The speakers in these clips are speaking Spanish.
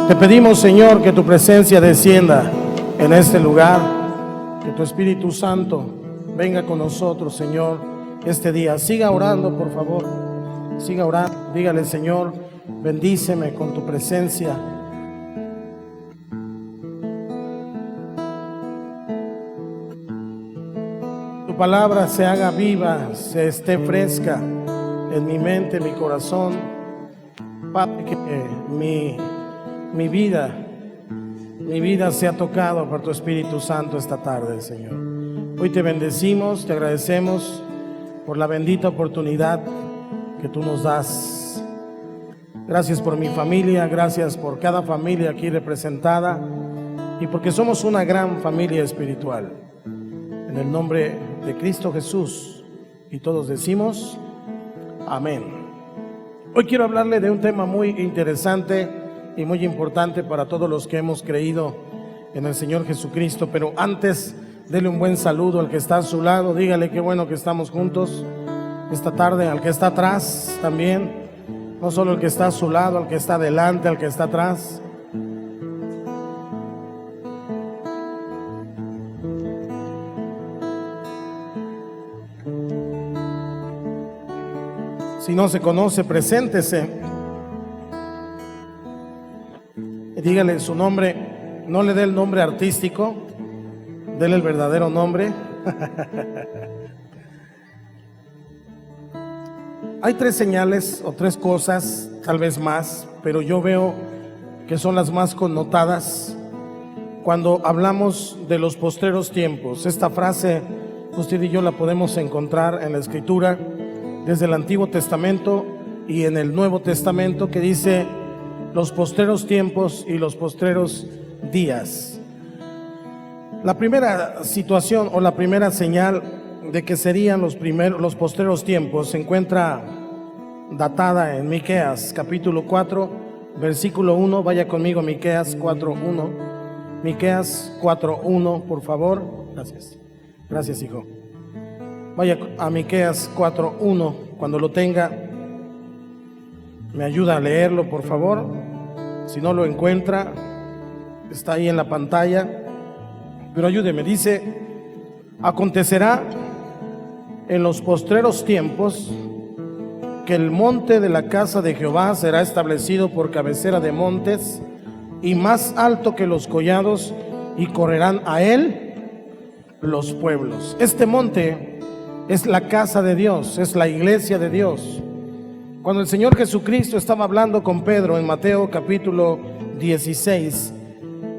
Te pedimos, Señor, que tu presencia descienda en este lugar, que tu Espíritu Santo venga con nosotros, Señor, este día. Siga orando, por favor, siga orando. Dígale: Señor, bendíceme con tu presencia. Tu palabra se haga viva, se esté fresca en mi mente, en mi corazón. Padre, que mi vida sea tocada por tu Espíritu Santo esta tarde, Señor. Hoy te bendecimos, te agradecemos por la bendita oportunidad que tú nos das. Gracias por mi familia, gracias por cada familia aquí representada y porque somos una gran familia espiritual. En el nombre de Cristo Jesús, y todos decimos amén. Hoy quiero hablarle de un tema muy interesante y muy importante para todos los que hemos creído en el Señor Jesucristo. Pero antes, dele un buen saludo al que está a su lado. Dígale: qué bueno que estamos juntos esta tarde. Al que está atrás también, no solo el que está a su lado, al que está adelante, al que está atrás. Si no se conoce, preséntese. Dígale su nombre. No le dé el nombre artístico, dele el verdadero nombre. Hay tres señales o tres cosas, tal vez más, pero yo veo que son las más connotadas cuando hablamos de los postreros tiempos. Esta frase usted y yo la podemos encontrar en la Escritura, desde el Antiguo Testamento y en el Nuevo Testamento, que dice: los postreros tiempos y los postreros días. La primera situación o la primera señal de que serían los postreros tiempos se encuentra datada en Miqueas capítulo 4 versículo 1. Vaya conmigo, Miqueas 4:1. Miqueas 4:1, por favor. Gracias, hijo. Vaya a Miqueas 4:1. Cuando lo tenga, me ayuda a leerlo, por favor. Si no lo encuentra, está ahí en la pantalla, pero ayúdeme. Dice: acontecerá en los postreros tiempos que el monte de la casa de Jehová será establecido por cabecera de montes y más alto que los collados, y correrán a él los pueblos. Este monte es la casa de Dios, es la iglesia de Dios. Cuando el Señor Jesucristo estaba hablando con Pedro en Mateo capítulo 16,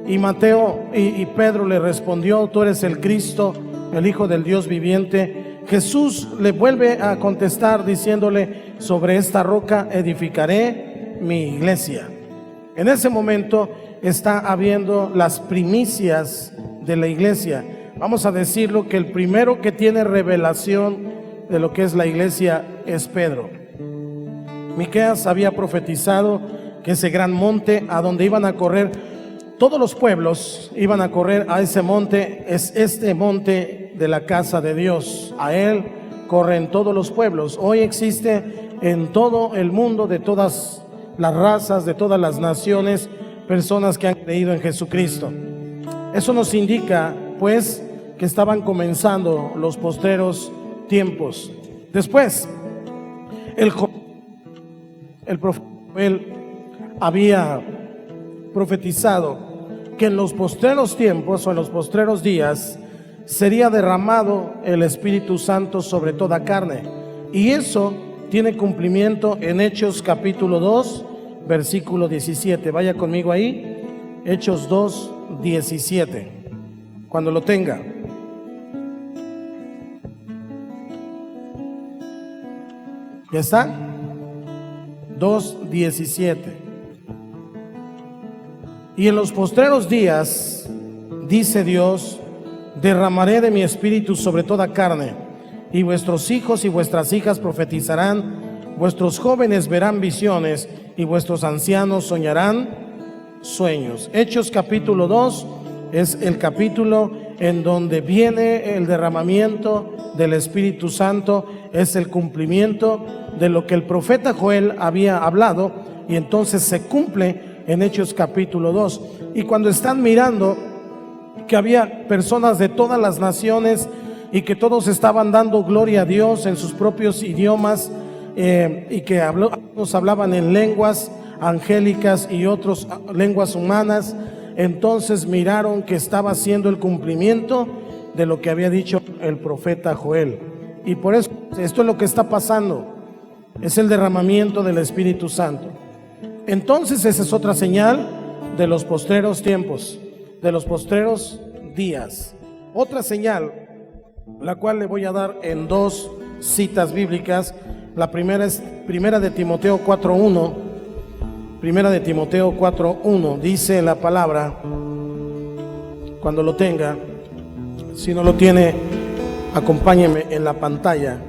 y Pedro le respondió: tú eres el Cristo, el Hijo del Dios viviente, Jesús le vuelve a contestar diciéndole: sobre esta roca edificaré mi iglesia. En ese momento está habiendo las primicias de la iglesia. Vamos a decirlo que el primero que tiene revelación de lo que es la iglesia es Pedro. Miqueas había profetizado que ese gran monte a donde iban a correr todos los pueblos, iban a correr a ese monte, es este monte de la casa de Dios. A él corren todos los pueblos. Hoy existe en todo el mundo, de todas las razas, de todas las naciones, personas que han creído en Jesucristo. Eso nos indica, pues, que estaban comenzando los postreros tiempos. Después, el profeta Joel había profetizado que en los postreros tiempos o en los postreros días sería derramado el Espíritu Santo sobre toda carne, y eso tiene cumplimiento en Hechos capítulo 2 versículo 17. Vaya conmigo ahí, Hechos 2, 17, cuando lo tenga. ¿Ya está? 2:17. Y en los postreros días, dice Dios, derramaré de mi espíritu sobre toda carne, y vuestros hijos y vuestras hijas profetizarán, vuestros jóvenes verán visiones, y vuestros ancianos soñarán sueños. Hechos capítulo 2 es el capítulo en donde viene el derramamiento del Espíritu Santo, es el cumplimiento de lo que el profeta Joel había hablado, y entonces se cumple en Hechos capítulo 2. Y cuando están mirando que había personas de todas las naciones y que todos estaban dando gloria a Dios en sus propios idiomas, y que algunos hablaban en lenguas angélicas y otros lenguas humanas, entonces miraron que estaba haciendo el cumplimiento de lo que había dicho el profeta Joel. Y por eso esto es lo que está pasando, es el derramamiento del Espíritu Santo. Entonces esa es otra señal de los postreros tiempos, de los postreros días. Otra señal, la cual le voy a dar en dos citas bíblicas. La primera es Primera de Timoteo 4:1. Primera de Timoteo 4:1 dice la palabra, cuando lo tenga, si no lo tiene, acompáñeme en la pantalla.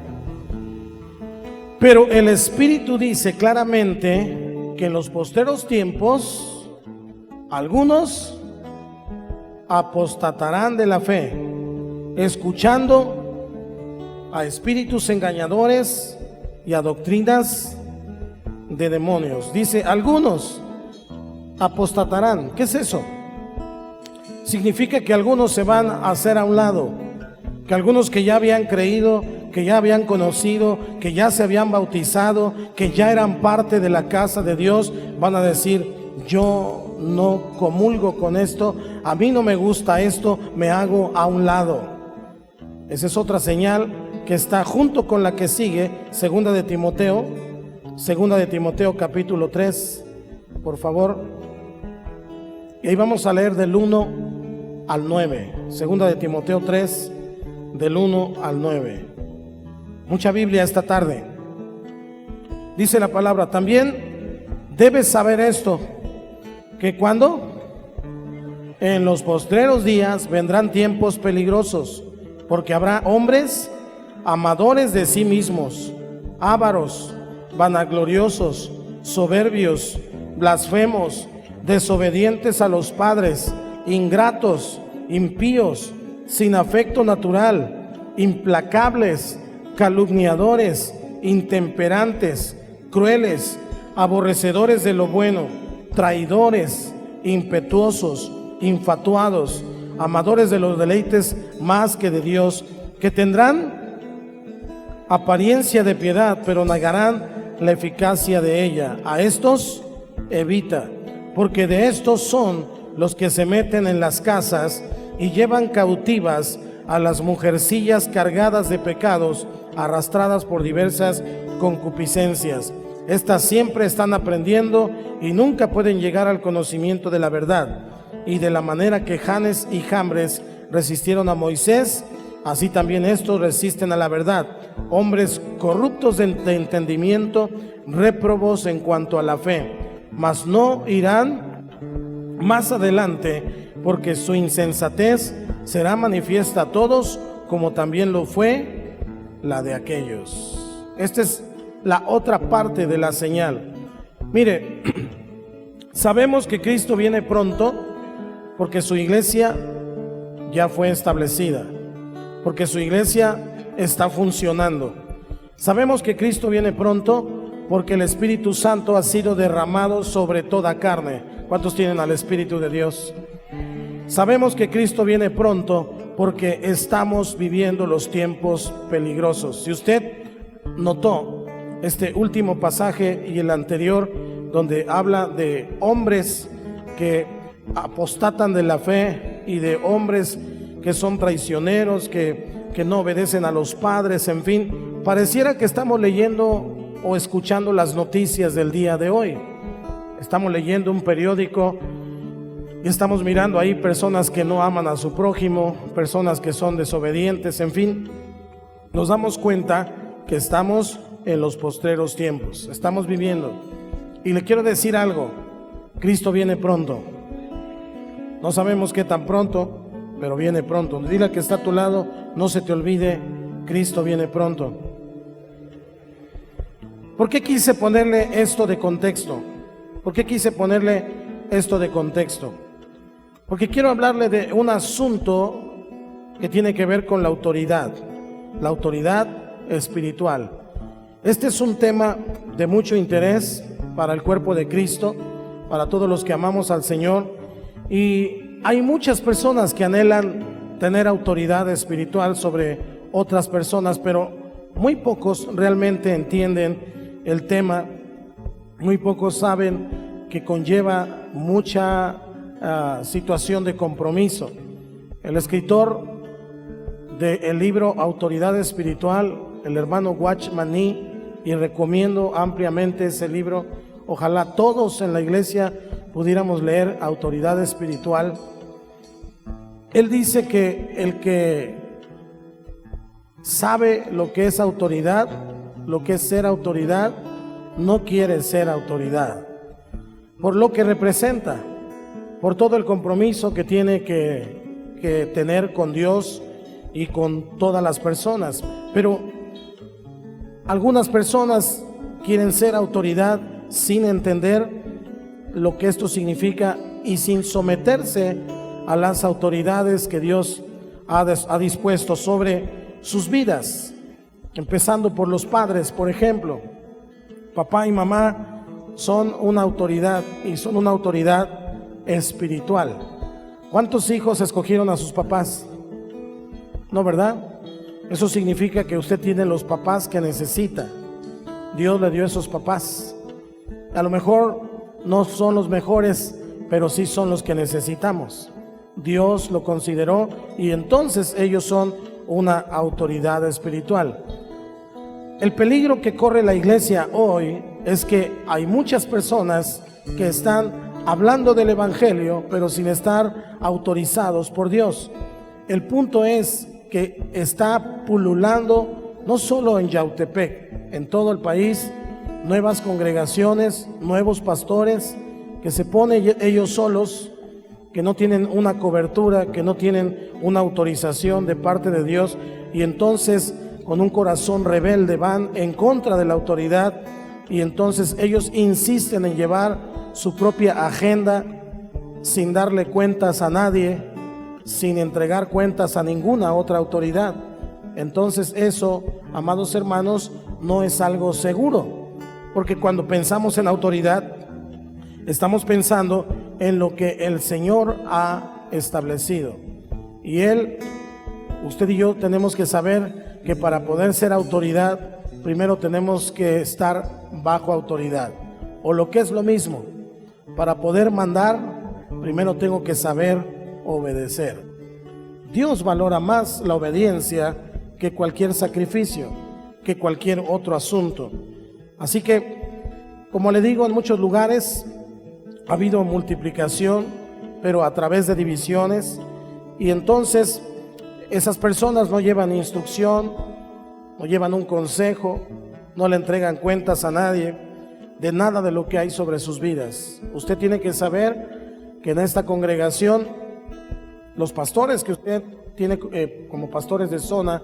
Pero el Espíritu dice claramente que en los postreros tiempos algunos apostatarán de la fe, escuchando a espíritus engañadores y a doctrinas de demonios. Dice, algunos apostatarán. ¿Qué es eso? Significa que algunos se van a hacer a un lado, que algunos que ya habían creído, que ya habían conocido, que ya se habían bautizado, que ya eran parte de la casa de Dios, van a decir, yo no comulgo con esto, a mí no me gusta esto, me hago a un lado. Esa es otra señal que está junto con la que sigue, Segunda de Timoteo capítulo 3, por favor. Y ahí vamos a leer del 1 al 9. Segunda de Timoteo 3, del 1 al 9. Mucha Biblia esta tarde. Dice la palabra, también debes saber esto, que cuando en los postreros días vendrán tiempos peligrosos, porque habrá hombres amadores de sí mismos, ávaros, vanagloriosos, soberbios, blasfemos, desobedientes a los padres, ingratos, impíos, sin afecto natural, implacables, calumniadores, intemperantes, crueles, aborrecedores de lo bueno, traidores, impetuosos, infatuados, amadores de los deleites más que de Dios, que tendrán apariencia de piedad, pero negarán la eficacia de ella. A estos evita, porque de estos son los que se meten en las casas y llevan cautivas a las mujercillas cargadas de pecados, arrastradas por diversas concupiscencias. Estas siempre están aprendiendo y nunca pueden llegar al conocimiento de la verdad. Y de la manera que Janes y Jambres resistieron a Moisés, así también estos resisten a la verdad. Hombres corruptos de entendimiento, réprobos en cuanto a la fe, mas no irán más adelante, porque su insensatez será manifiesta a todos, como también lo fue la de aquellos. Esta es la otra parte de la señal. Mire, sabemos que Cristo viene pronto, porque su iglesia ya fue establecida, porque su iglesia está funcionando. Sabemos que Cristo viene pronto porque el Espíritu Santo ha sido derramado sobre toda carne. ¿Cuántos tienen al Espíritu de Dios? Sabemos que Cristo viene pronto porque estamos viviendo los tiempos peligrosos. Si usted notó este último pasaje y el anterior, donde habla de hombres que apostatan de la fe y de hombres que son traicioneros, que no obedecen a los padres, en fin, pareciera que estamos leyendo o escuchando las noticias del día de hoy. Estamos leyendo un periódico y estamos mirando ahí personas que no aman a su prójimo, personas que son desobedientes, en fin. Nos damos cuenta que estamos en los postreros tiempos, estamos viviendo. Y le quiero decir algo, Cristo viene pronto. No sabemos qué tan pronto, pero viene pronto. Dile al que está a tu lado, no se te olvide, Cristo viene pronto. ¿Por qué quise ponerle esto de contexto? ¿Por qué quise ponerle esto de contexto? Porque quiero hablarle de un asunto que tiene que ver con la autoridad espiritual. Este es un tema de mucho interés para el cuerpo de Cristo, para todos los que amamos al Señor. Y hay muchas personas que anhelan tener autoridad espiritual sobre otras personas, pero muy pocos realmente entienden el tema, muy pocos saben que conlleva mucha situación de compromiso. El escritor del libro Autoridad Espiritual, el hermano Watchman Nee, y recomiendo ampliamente ese libro. Ojalá todos en la iglesia pudiéramos leer Autoridad Espiritual. Él dice que el que sabe lo que es autoridad, lo que es ser autoridad, no quiere ser autoridad, por lo que representa, por todo el compromiso que tiene que tener con Dios y con todas las personas. Pero algunas personas quieren ser autoridad sin entender lo que esto significa y sin someterse a las autoridades que Dios ha dispuesto sobre sus vidas, empezando por los padres. Por ejemplo, papá y mamá son una autoridad, y son una autoridad espiritual. ¿Cuántos hijos escogieron a sus papás? No, ¿verdad? Eso significa que usted tiene los papás que necesita. Dios le dio esos papás. A lo mejor no son los mejores, pero sí son los que necesitamos. Dios lo consideró y entonces ellos son una autoridad espiritual. El peligro que corre la iglesia hoy es que hay muchas personas que están hablando del evangelio, pero sin estar autorizados por Dios. El punto es que está pululando no solo en Yautepec, en todo el país, nuevas congregaciones, nuevos pastores que se ponen ellos solos, que no tienen una cobertura, que no tienen una autorización de parte de Dios, y entonces con un corazón rebelde van en contra de la autoridad, y entonces ellos insisten en llevar su propia agenda sin darle cuentas a nadie, sin entregar cuentas a ninguna otra autoridad. Entonces eso, amados hermanos, no es algo seguro, porque cuando pensamos en autoridad, estamos pensando en lo que el Señor ha establecido. Y usted y yo tenemos que saber que para poder ser autoridad, primero tenemos que estar bajo autoridad. O lo que es lo mismo, para poder mandar, primero tengo que saber obedecer. Dios valora más la obediencia que cualquier sacrificio, que cualquier otro asunto. Así que, como le digo, en muchos lugares ha habido multiplicación, pero a través de divisiones, y entonces esas personas no llevan instrucción, no llevan un consejo, no le entregan cuentas a nadie de nada de lo que hay sobre sus vidas. Usted tiene que saber que en esta congregación los pastores que usted tiene como pastores de zona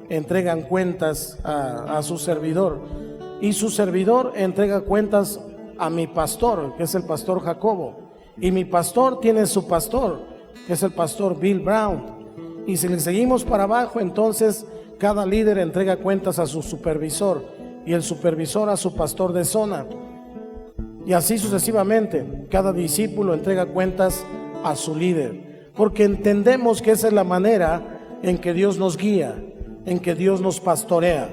entregan cuentas a su servidor, y su servidor entrega cuentas a mi pastor, que es el pastor Jacobo, y mi pastor tiene su pastor, que es el pastor Bill Brown, y si le seguimos para abajo, entonces cada líder entrega cuentas a su supervisor, y el supervisor a su pastor de zona, y así sucesivamente. Cada discípulo entrega cuentas a su líder, porque entendemos que esa es la manera en que Dios nos guía, en que Dios nos pastorea.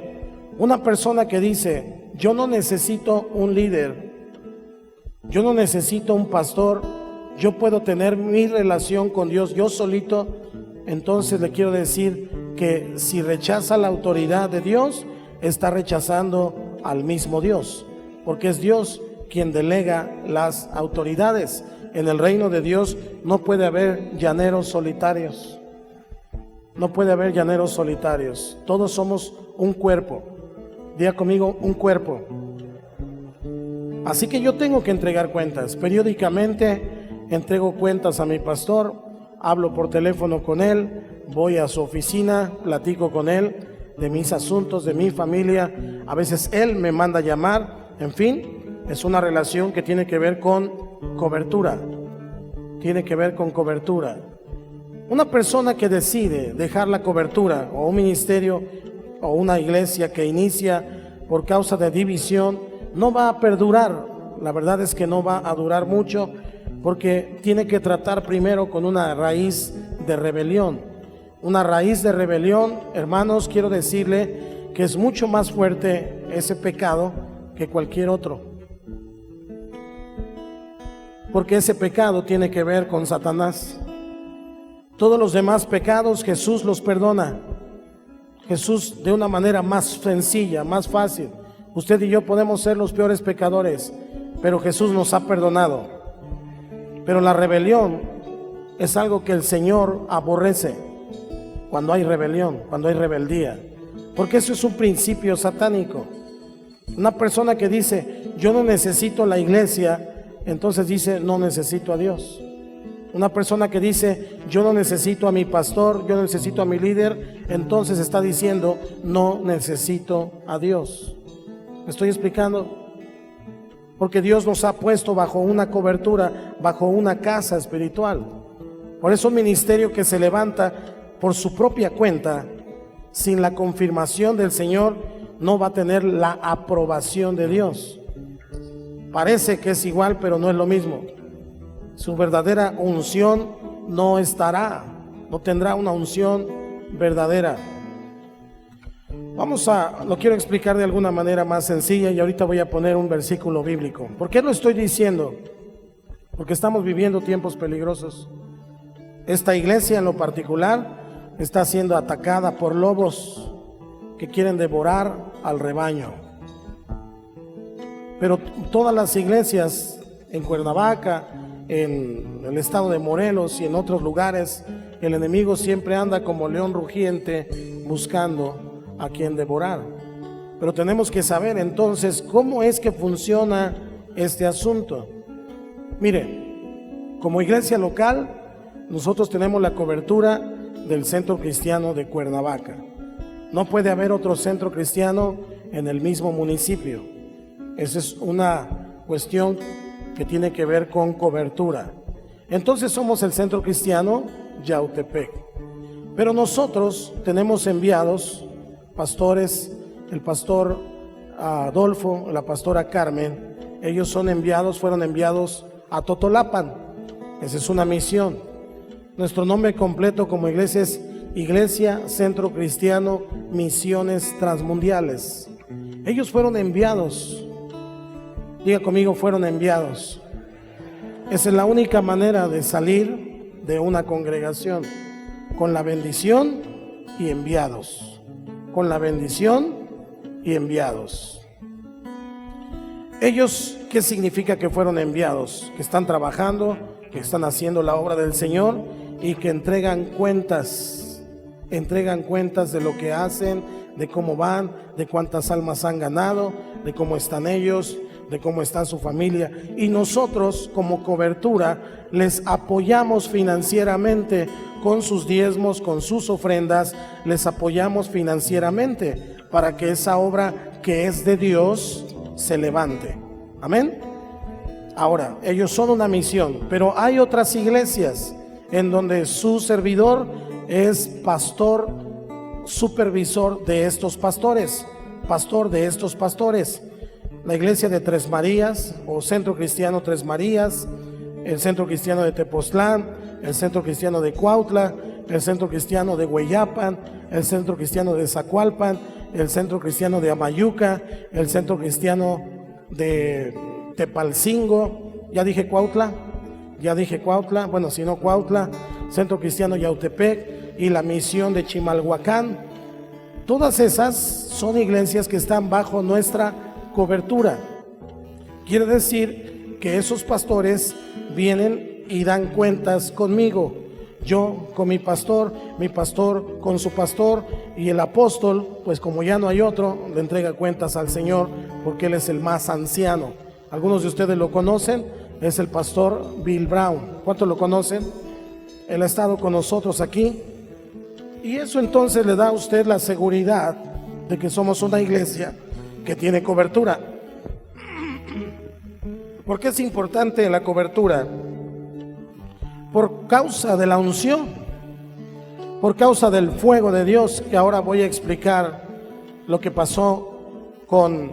Una persona que dice: yo no necesito un líder, yo no necesito un pastor, yo puedo tener mi relación con Dios yo solito, entonces le quiero decir que si rechaza la autoridad de Dios, está rechazando al mismo Dios, porque es Dios quien delega las autoridades. En el reino de Dios no puede haber llaneros solitarios, no puede haber llaneros solitarios, todos somos un cuerpo. Diga conmigo: un cuerpo. Así que yo tengo que entregar cuentas. Periódicamente entrego cuentas a mi pastor, hablo por teléfono con él, voy a su oficina, platico con él de mis asuntos, de mi familia. A veces él me manda a llamar. En fin, es una relación que tiene que ver con cobertura. Tiene que ver con cobertura. Una persona que decide dejar la cobertura, o un ministerio o una iglesia que inicia por causa de división, no va a perdurar, la verdad es que no va a durar mucho, porque tiene que tratar primero con una raíz de rebelión. Una raíz de rebelión, hermanos, quiero decirle que es mucho más fuerte ese pecado que cualquier otro. Porque ese pecado tiene que ver con Satanás. Todos los demás pecados Jesús los perdona. Jesús de una manera más sencilla, más fácil. Usted y yo podemos ser los peores pecadores, pero Jesús nos ha perdonado. Pero la rebelión es algo que el Señor aborrece. Cuando hay rebelión, cuando hay rebeldía, porque eso es un principio satánico. Una persona que dice yo no necesito la iglesia, entonces dice no necesito a Dios. Una persona que dice yo no necesito a mi pastor, yo no necesito a mi líder, entonces está diciendo no necesito a Dios. ¿Me estoy explicando? Porque Dios nos ha puesto bajo una cobertura, bajo una casa espiritual. Por eso un ministerio que se levanta por su propia cuenta, sin la confirmación del Señor, no va a tener la aprobación de Dios. Parece que es igual, pero no es lo mismo. Su verdadera unción no estará, no tendrá una unción verdadera. Lo quiero explicar de alguna manera más sencilla y ahorita voy a poner un versículo bíblico. ¿Por qué lo estoy diciendo? Porque estamos viviendo tiempos peligrosos. Esta iglesia en lo particular está siendo atacada por lobos que quieren devorar al rebaño. Pero todas las iglesias en Cuernavaca, en el estado de Morelos y en otros lugares, el enemigo siempre anda como león rugiente buscando a quien devorar. Pero tenemos que saber entonces cómo es que funciona este asunto. Mire, como iglesia local, nosotros tenemos la cobertura del Centro Cristiano de Cuernavaca. No puede haber otro centro cristiano en el mismo municipio. Esa es una cuestión que tiene que ver con cobertura. Entonces somos el Centro Cristiano Yautepec. Pero nosotros tenemos enviados, pastores, el pastor Adolfo, la pastora Carmen, ellos fueron enviados a Totolapan. Esa es una misión. Nuestro nombre completo como iglesia es Iglesia Centro Cristiano Misiones Transmundiales. Ellos fueron enviados. Diga conmigo, fueron enviados. Esa es la única manera de salir de una congregación, con la bendición y enviados. Con la bendición y enviados. Ellos, ¿qué significa que fueron enviados? Que están trabajando, que están haciendo la obra del Señor y que entregan cuentas de lo que hacen, de cómo van, de cuántas almas han ganado, de cómo están ellos, de cómo está su familia. Y nosotros como cobertura les apoyamos financieramente con sus diezmos, con sus ofrendas, les apoyamos financieramente para que esa obra que es de Dios se levante. Amén. Ahora, ellos son una misión, pero hay otras iglesias en donde su servidor es pastor, supervisor de estos pastores, pastor de estos pastores. La iglesia de Tres Marías o Centro Cristiano Tres Marías, el Centro Cristiano de Tepoztlán, el Centro Cristiano de Cuautla, el Centro Cristiano de Hueyapan, el Centro Cristiano de Zacualpan, el Centro Cristiano de Amayuca, el Centro Cristiano de Tepalcingo. ¿Ya dije Cuautla? Bueno, si no Cuautla, Centro Cristiano Yautepec y la misión de Chimalhuacán. Todas esas son iglesias que están bajo nuestra cobertura. Quiere decir que esos pastores vienen y dan cuentas conmigo. Yo con mi pastor con su pastor, y el apóstol, pues como ya no hay otro, le entrega cuentas al Señor porque él es el más anciano. Algunos de ustedes lo conocen, es el pastor Bill Brown. ¿Cuántos lo conocen? Él ha estado con nosotros aquí. Y eso entonces le da a usted la seguridad de que somos una iglesia que tiene cobertura. ¿Por qué es importante la cobertura? Por causa de la unción, por causa del fuego de Dios, que ahora voy a explicar lo que pasó con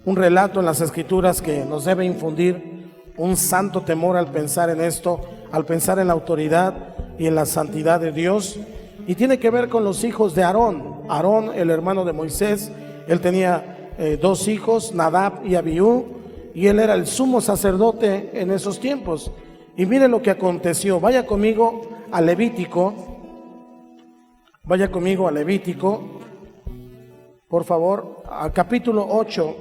un relato en las Escrituras que nos debe infundir un santo temor al pensar en esto, al pensar en la autoridad y en la santidad de Dios. Y tiene que ver con los hijos de Aarón. Aarón, el hermano de Moisés, él tenía dos hijos, Nadab y Abiú, y él era el sumo sacerdote en esos tiempos. Y mire lo que aconteció. Vaya conmigo a Levítico, por favor, al capítulo 8.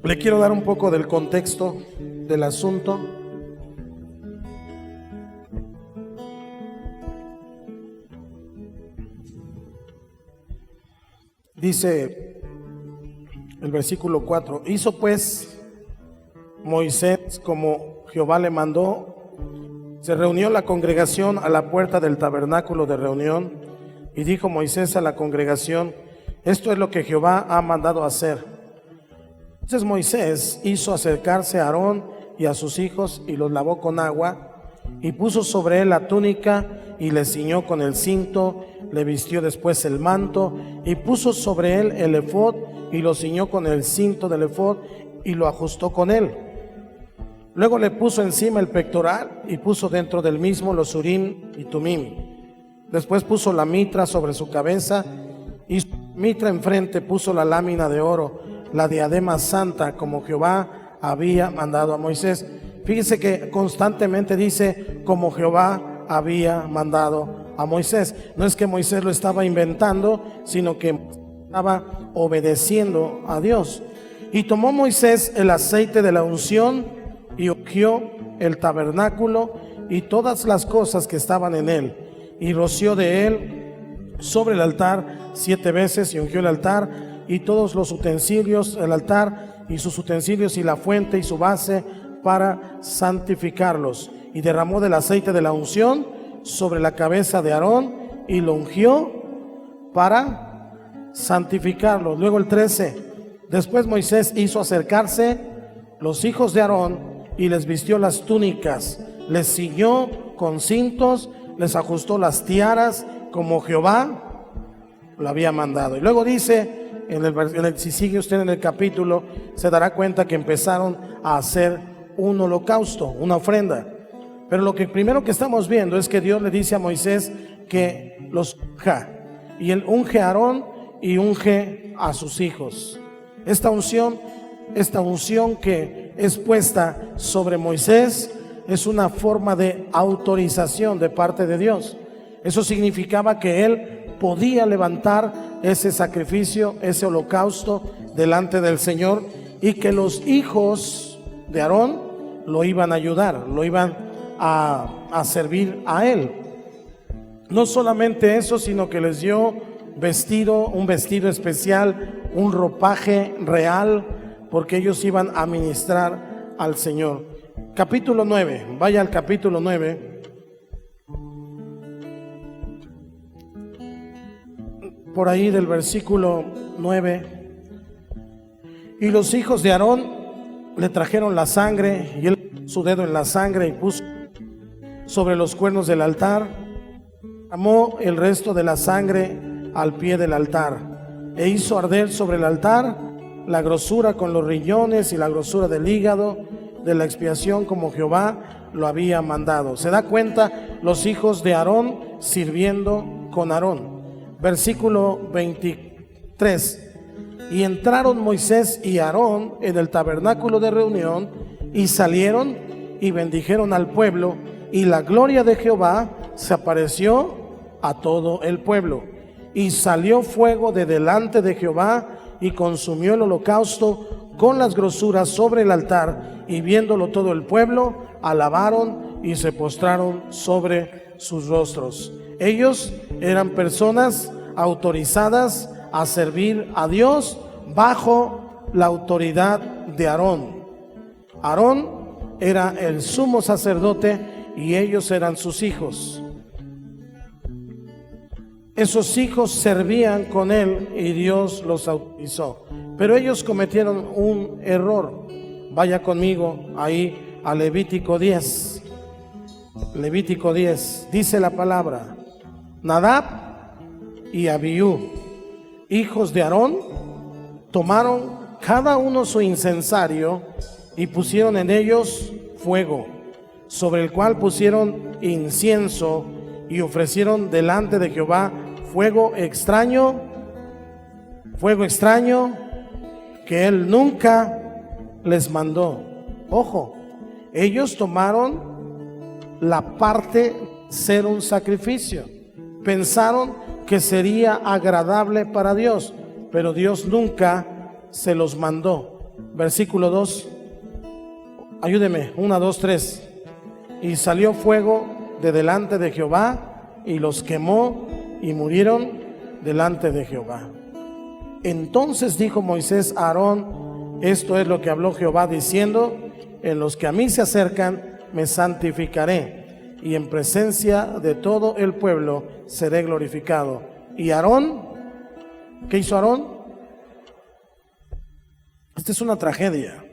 Le quiero dar un poco del contexto del asunto. Dice el versículo 4: hizo pues Moisés como Jehová le mandó. Se reunió la congregación a la puerta del tabernáculo de reunión, y dijo Moisés a la congregación: esto es lo que Jehová ha mandado hacer. Entonces Moisés hizo acercarse a Aarón y a sus hijos, y los lavó con agua, y puso sobre él la túnica, y le ciñó con el cinto, le vistió después el manto, y puso sobre él el efod, y lo ciñó con el cinto del efod, y lo ajustó con él. Luego le puso encima el pectoral, y puso dentro del mismo los urim y tumim. Después puso la mitra sobre su cabeza, y su mitra enfrente puso la lámina de oro, la diadema santa, como Jehová había mandado a Moisés. Fíjese que constantemente dice como Jehová había mandado a Moisés. No es que Moisés lo estaba inventando, sino que estaba obedeciendo a Dios. Y tomó Moisés el aceite de la unción y ungió el tabernáculo y todas las cosas que estaban en él, y roció de él sobre el altar 7 veces, y ungió el altar y todos los utensilios, el altar y sus utensilios, y la fuente y su base, para santificarlos. Y derramó del aceite de la unción sobre la cabeza de Aarón, y lo ungió para santificarlos. Luego el 13: después Moisés hizo acercarse los hijos de Aarón, y les vistió las túnicas, les ciñó con cintos, les ajustó las tiaras, como Jehová lo había mandado. Y luego dice, si sigue usted en el capítulo, se dará cuenta que empezaron a hacer un holocausto, una ofrenda. Pero lo que primero que estamos viendo es que Dios le dice a Moisés que los unja, y él unge a Aarón y unge a sus hijos. Esta unción que es puesta sobre Moisés es una forma de autorización de parte de Dios. Eso significaba que él podía levantar ese sacrificio, ese holocausto delante del Señor, y que los hijos de Aarón lo iban a ayudar, lo iban a servir a él. No solamente eso, sino que les dio un vestido especial, un ropaje real, porque ellos iban a ministrar al Señor. Capítulo 9, vaya al capítulo 9. Por ahí del versículo 9: y los hijos de Aarón le trajeron la sangre, y él puso su dedo en la sangre y puso sobre los cuernos del altar, derramó el resto de la sangre al pie del altar, e hizo arder sobre el altar la grosura con los riñones y la grosura del hígado de la expiación, como Jehová lo había mandado. Se da cuenta los hijos de Aarón sirviendo con Aarón. Versículo 23: y entraron Moisés y Aarón en el tabernáculo de reunión, y salieron y bendijeron al pueblo, y la gloria de Jehová se apareció a todo el pueblo. Y salió fuego de delante de Jehová, y consumió el holocausto con las grosuras sobre el altar, y viéndolo todo el pueblo, alabaron y se postraron sobre sus rostros. Ellos eran personas autorizadas a servir a Dios bajo la autoridad de Aarón. Aarón era el sumo sacerdote y ellos eran sus hijos. Esos hijos servían con él y Dios los autorizó. Pero ellos cometieron un error. Vaya conmigo ahí a Levítico 10. Levítico 10, dice la palabra: Nadab y Abiú hijos de Aarón tomaron cada uno su incensario y pusieron en ellos fuego, sobre el cual pusieron incienso y ofrecieron delante de Jehová fuego extraño que él nunca les mandó. Ojo, ellos tomaron la parte ser un sacrificio, pensaron que sería agradable para Dios, pero Dios nunca se los mandó. Versículo 2, ayúdeme, 1, 2, 3. Y salió fuego de delante de Jehová y los quemó y murieron delante de Jehová. Entonces dijo Moisés a Aarón: esto es lo que habló Jehová diciendo: en los que a mí se acercan me santificaré, y en presencia de todo el pueblo seré glorificado. Y Aarón, ¿qué hizo Aarón? Esta es una tragedia,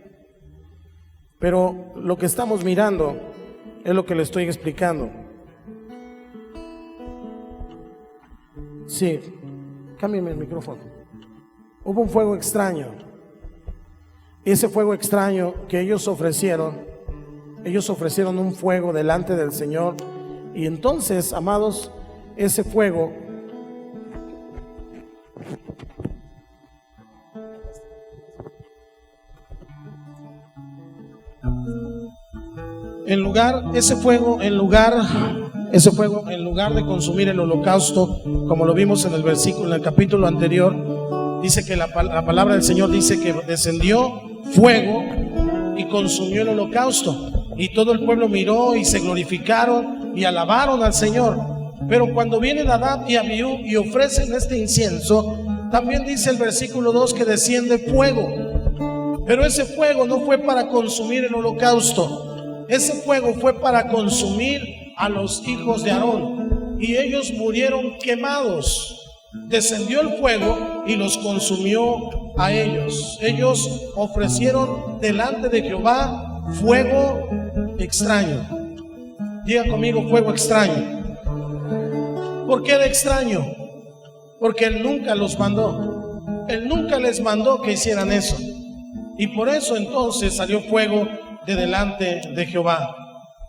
pero lo que estamos mirando es lo que le estoy explicando. Sí, cámbiame el micrófono. Hubo un fuego extraño. Ese fuego extraño que ellos ofrecieron un fuego delante del Señor. Y entonces, amados, ese fuego en lugar de consumir el holocausto, como lo vimos en el versículo, en el capítulo anterior, dice que la palabra del Señor dice que descendió fuego y consumió el holocausto, y todo el pueblo miró y se glorificaron y alabaron al Señor. Pero cuando vienen Nadab y Abiú y ofrecen este incienso, también dice el versículo 2 que desciende fuego, pero ese fuego no fue para consumir el holocausto. Ese fuego fue para consumir a los hijos de Aarón, y ellos murieron quemados. Descendió el fuego y los consumió a ellos. Ellos ofrecieron delante de Jehová fuego extraño. Diga conmigo: fuego extraño. ¿Por qué era extraño? Porque Él nunca los mandó. Él nunca les mandó que hicieran eso. Y por eso entonces salió fuego de delante de Jehová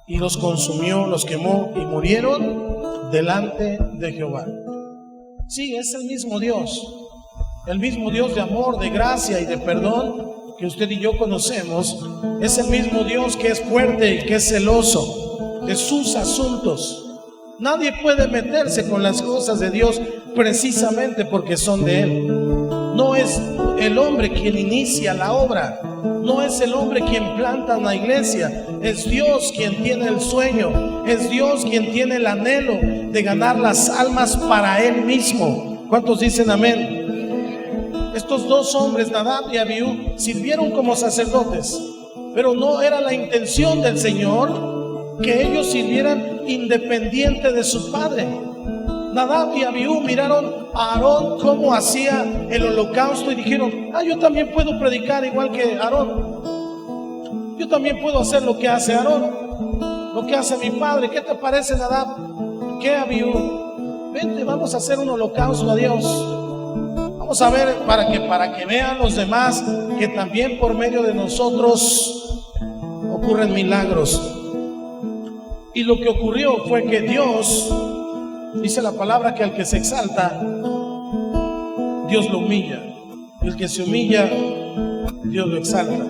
y los consumió, los quemó y murieron delante de Jehová. Sí, es el mismo Dios de amor, de gracia y de perdón que usted y yo conocemos. Es el mismo Dios que es fuerte y que es celoso de sus asuntos. Nadie puede meterse con las cosas de Dios precisamente porque son de Él. No es el hombre quien inicia la obra, no es el hombre quien planta una iglesia, es Dios quien tiene el sueño, es Dios quien tiene el anhelo de ganar las almas para Él mismo. ¿Cuántos dicen amén? Estos dos hombres, Nadab y Abiú, sirvieron como sacerdotes, pero no era la intención del Señor que ellos sirvieran independiente de su padre. Nadab y Abiú miraron a Aarón cómo hacía el holocausto y dijeron: yo también puedo predicar igual que Aarón, yo también puedo hacer lo que hace Aarón, lo que hace mi padre. ¿Qué te parece, Nadab? ¿Qué, Abiú? Vente, vamos a hacer un holocausto a Dios. Vamos a ver, para que vean los demás que también por medio de nosotros ocurren milagros. Y lo que ocurrió fue que Dios, dice la palabra, que al que se exalta, Dios lo humilla. El que se humilla, Dios lo exalta.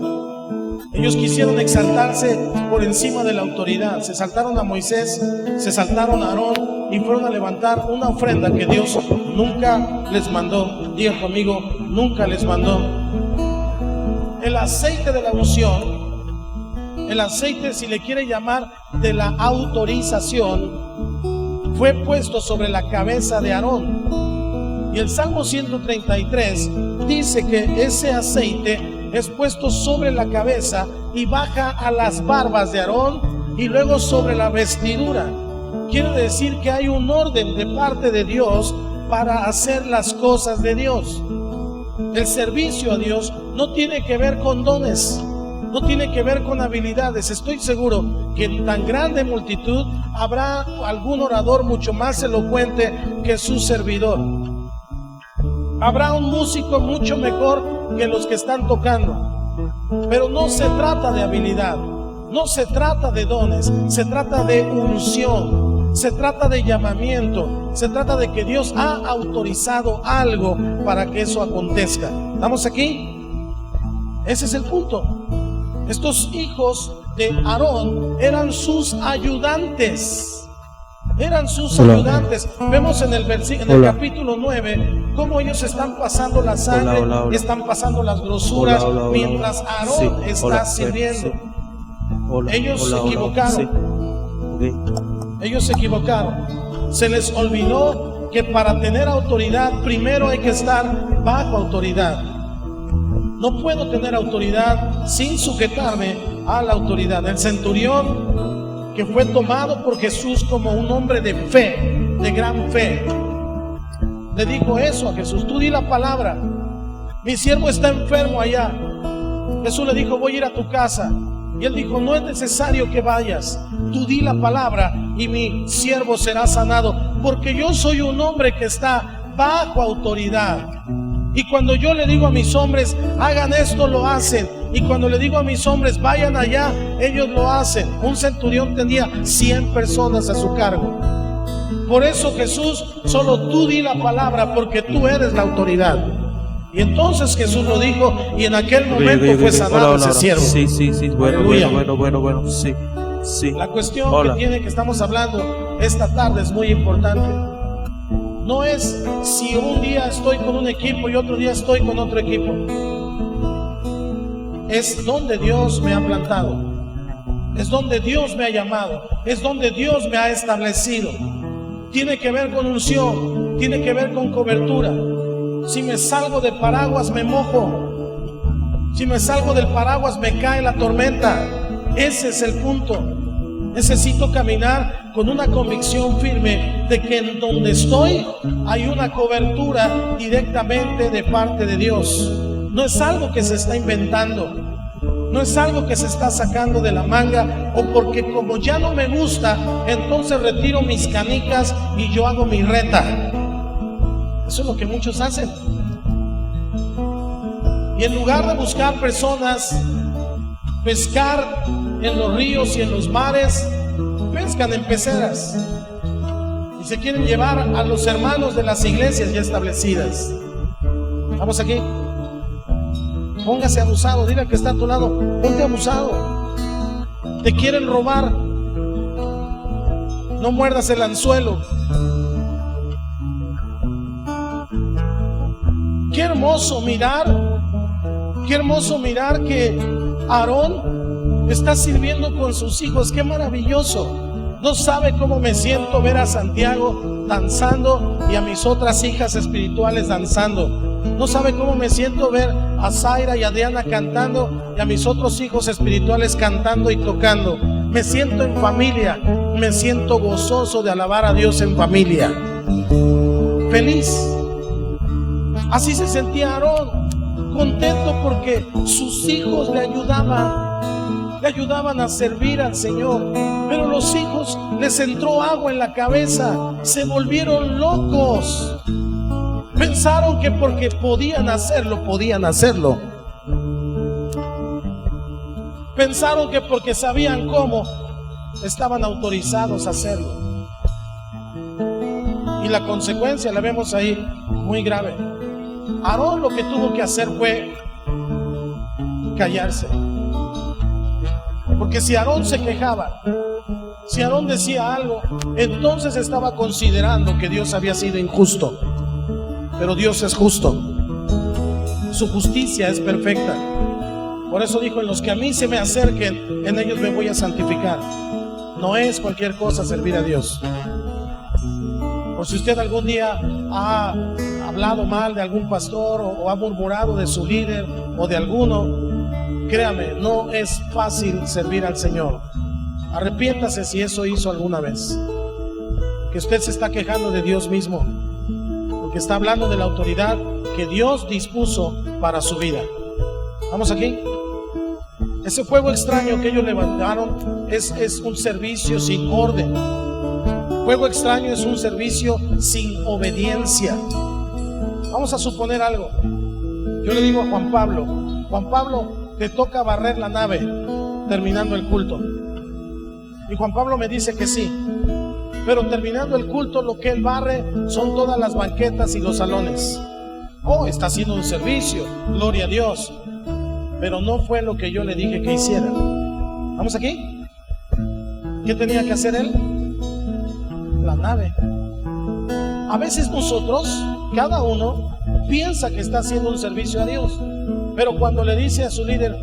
Ellos quisieron exaltarse por encima de la autoridad. Se saltaron a Moisés, se saltaron a Aarón y fueron a levantar una ofrenda que Dios nunca les mandó. Diga conmigo: nunca les mandó. El aceite de la unción, el aceite, si le quiere llamar, de la autorización, fue puesto sobre la cabeza de Aarón. Y el Salmo 133 dice que ese aceite es puesto sobre la cabeza y baja a las barbas de Aarón y luego sobre la vestidura. Quiere decir que hay un orden de parte de Dios para hacer las cosas de Dios. El servicio a Dios no tiene que ver con dones, no tiene que ver con habilidades. Estoy seguro que en tan grande multitud habrá algún orador mucho más elocuente que su servidor. Habrá un músico mucho mejor que los que están tocando, pero no se trata de habilidad, no se trata de dones, se trata de unción, se trata de llamamiento, se trata de que Dios ha autorizado algo para que eso acontezca. ¿Estamos aquí? Ese es el punto. Estos hijos de Aarón eran sus ayudantes. Eran sus ayudantes. Vemos en el capítulo 9 cómo ellos están pasando la sangre, están pasando las grosuras mientras Aarón está sirviendo. Ellos se equivocaron. Ellos se equivocaron. Se les olvidó que para tener autoridad primero hay que estar bajo autoridad. No puedo tener autoridad sin sujetarme a la autoridad. El centurión, que fue tomado por Jesús como un hombre de fe, de gran fe, le dijo eso a Jesús: tú di la palabra, mi siervo está enfermo allá. Jesús le dijo: voy a ir a tu casa. Y él dijo: no es necesario que vayas, tú di la palabra y mi siervo será sanado, porque yo soy un hombre que está bajo autoridad. Y cuando yo le digo a mis hombres: hagan esto, lo hacen. Y cuando le digo a mis hombres: vayan allá, ellos lo hacen. Un centurión tenía 100 personas a su cargo. Por eso, Jesús, solo tú di la palabra, porque tú eres la autoridad. Y entonces Jesús lo dijo, y en aquel momento fue sanado ese siervo. Sí, bueno, sí. La cuestión que estamos hablando esta tarde es muy importante. No es si un día estoy con un equipo y otro día estoy con otro equipo. Es donde Dios me ha plantado, es donde Dios me ha llamado, es donde Dios me ha establecido. Tiene que ver con unción, tiene que ver con cobertura. Si me salgo del paraguas me mojo, si me salgo del paraguas me cae la tormenta. Ese es el punto. Necesito caminar con una convicción firme de que en donde estoy hay una cobertura directamente de parte de Dios. No es algo que se está inventando, no es algo que se está sacando de la manga, o porque como ya no me gusta, entonces retiro mis canicas y yo hago mi reta. Eso es lo que muchos hacen. Y en lugar de buscar personas, pescar en los ríos y en los mares, pescan en peceras y se quieren llevar a los hermanos de las iglesias ya establecidas. Vamos aquí. Póngase abusado, dile al que está a tu lado: ponte abusado. Te quieren robar, no muerdas el anzuelo. Qué hermoso mirar que Aarón está sirviendo con sus hijos. Qué maravilloso. No sabe cómo me siento ver a Santiago danzando y a mis otras hijas espirituales danzando. No sabe cómo me siento ver a Zaira y a Diana cantando y a mis otros hijos espirituales cantando y tocando. Me siento en familia, me siento gozoso de alabar a Dios en familia. Feliz. Así se sentía Aarón, contento porque sus hijos le ayudaban a servir al Señor. Pero los hijos les entró agua en la cabeza, se volvieron locos. Pensaron que porque podían hacerlo. Pensaron que porque sabían cómo, estaban autorizados a hacerlo. Y la consecuencia la vemos ahí, muy grave. Aarón lo que tuvo que hacer fue callarse. Porque si Aarón se quejaba, si Aarón decía algo, entonces estaba considerando que Dios había sido injusto. Pero Dios es justo, su justicia es perfecta. Por eso dijo: en los que a mí se me acerquen, en ellos me voy a santificar. No es cualquier cosa servir a Dios. Por si usted algún día ha hablado mal de algún pastor o ha murmurado de su líder o de alguno, créame, no es fácil servir al Señor. Arrepiéntase si eso hizo alguna vez, que usted se está quejando de Dios mismo, porque está hablando de la autoridad que Dios dispuso para su vida. ¿Vamos aquí? Ese fuego extraño que ellos levantaron es un servicio sin orden. Fuego extraño es un servicio sin obediencia. Vamos a suponer algo. Yo le digo a Juan Pablo, te toca barrer la nave terminando el culto. Y Juan Pablo me dice que sí. Pero terminando el culto, lo que él barre son todas las banquetas y los salones. Oh, está haciendo un servicio, gloria a Dios. Pero no fue lo que yo le dije que hiciera. ¿Vamos aquí? ¿Qué tenía que hacer él? La nave. A veces nosotros, cada uno, piensa que está haciendo un servicio a Dios. Pero cuando le dice a su líder,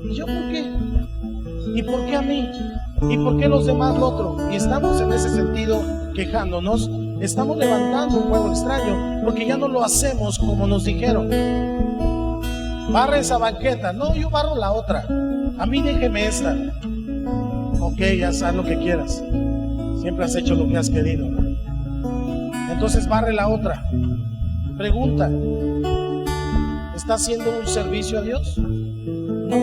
¿y yo por qué? ¿Y por qué a mí? ¿Y por qué los demás lo otro? Y estamos en ese sentido quejándonos. Estamos levantando un fuego extraño porque ya no lo hacemos como nos dijeron. Barra esa banqueta. No, yo barro la otra. A mí déjeme esta. Ok, ya sabes lo que quieras. Siempre has hecho lo que has querido. Entonces barre la otra. Pregunta, ¿está haciendo un servicio a Dios? No.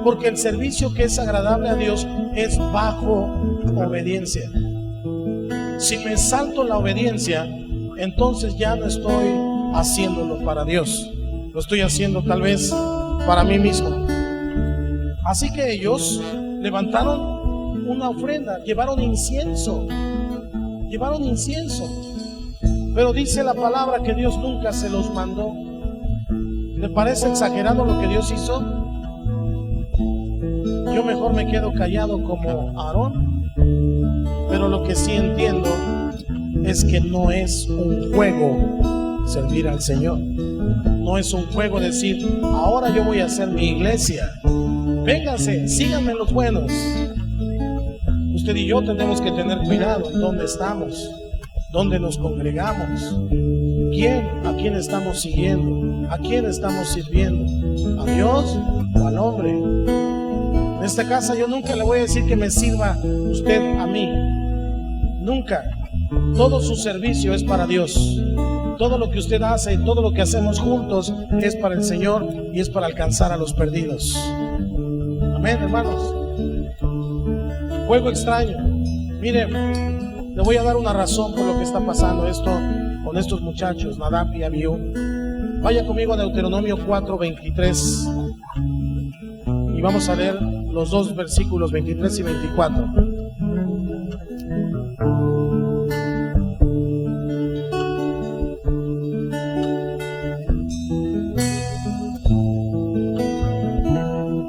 Porque el servicio que es agradable a Dios es bajo obediencia. Si me salto la obediencia, entonces ya no estoy haciéndolo para Dios. Lo estoy haciendo tal vez para mí mismo. Así que ellos levantaron una ofrenda, llevaron incienso. Pero dice la palabra que Dios nunca se los mandó. ¿Le parece exagerado lo que Dios hizo? Yo mejor me quedo callado como Aarón. Pero lo que sí entiendo es que no es un juego servir al Señor. No es un juego decir, ahora yo voy a hacer mi iglesia. Vénganse, síganme los buenos. Usted y yo tenemos que tener cuidado en dónde estamos, dónde nos congregamos, a quién estamos siguiendo, a quién estamos sirviendo, a Dios o al hombre. En esta casa yo nunca le voy a decir que me sirva usted a mí, nunca. Todo su servicio es para Dios. Todo lo que usted hace y todo lo que hacemos juntos es para el Señor y es para alcanzar a los perdidos. Amén, hermanos. Juego extraño. Mire, le voy a dar una razón por lo que está pasando esto con estos muchachos, Nadab y Abiú. Vaya conmigo a Deuteronomio 4:23 y vamos a leer los dos versículos 23 y 24.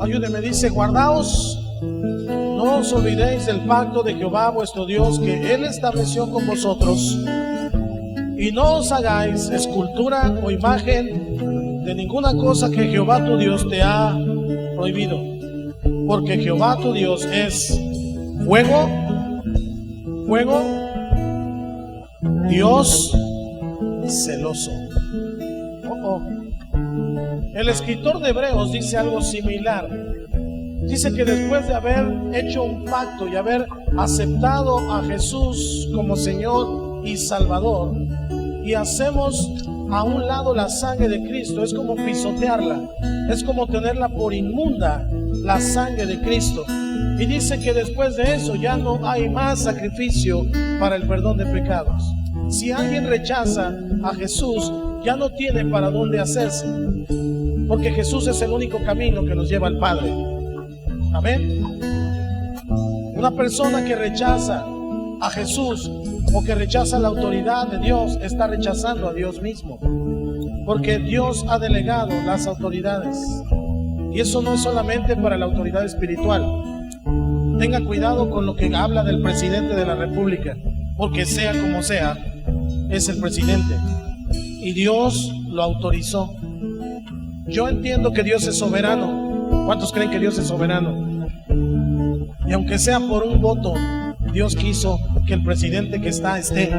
Ayúdeme, dice, guardaos, no os olvidéis del pacto de Jehová vuestro Dios, que Él estableció con vosotros, y no os hagáis escultura o imagen de ninguna cosa que Jehová tu Dios te ha prohibido, porque Jehová tu Dios es fuego, Dios celoso. El escritor de Hebreos dice algo similar. Dice que después de haber hecho un pacto y haber aceptado a Jesús como Señor y Salvador, y hacemos a un lado la sangre de Cristo, es como pisotearla, es como tenerla por inmunda, la sangre de Cristo. Y dice que después de eso ya no hay más sacrificio para el perdón de pecados. Si alguien rechaza a Jesús, ya no tiene para dónde hacerse, porque Jesús es el único camino que nos lleva al Padre. Amén. Una persona que rechaza a Jesús o que rechaza la autoridad de Dios está rechazando a Dios mismo, porque Dios ha delegado las autoridades, y eso no es solamente para la autoridad espiritual. Tenga cuidado con lo que habla del presidente de la República, porque sea como sea, es el presidente y Dios lo autorizó. Yo entiendo que Dios es soberano. ¿Cuántos creen que Dios es soberano? Y aunque sea por un voto, Dios quiso que el presidente que esté.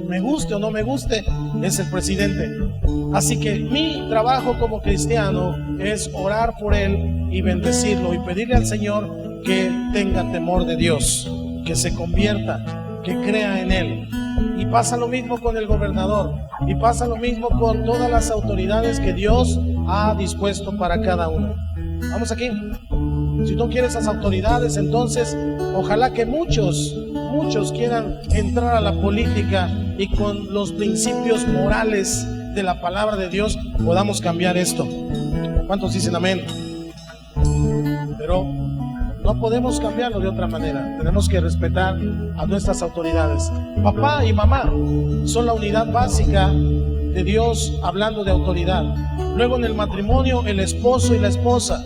Me guste o no me guste, es el presidente. Así que mi trabajo como cristiano es orar por él y bendecirlo y pedirle al Señor que tenga temor de Dios, que se convierta, que crea en él. Y pasa lo mismo con el gobernador, y pasa lo mismo con todas las autoridades que Dios ha dispuesto para cada uno. Vamos aquí. Si no quieres esas autoridades, entonces ojalá que muchos quieran entrar a la política y con los principios morales de la palabra de Dios podamos cambiar esto. ¿Cuántos dicen amén? Pero no podemos cambiarlo de otra manera. Tenemos que respetar a nuestras autoridades. Papá y mamá son la unidad básica de Dios, hablando de autoridad. Luego en el matrimonio, el esposo y la esposa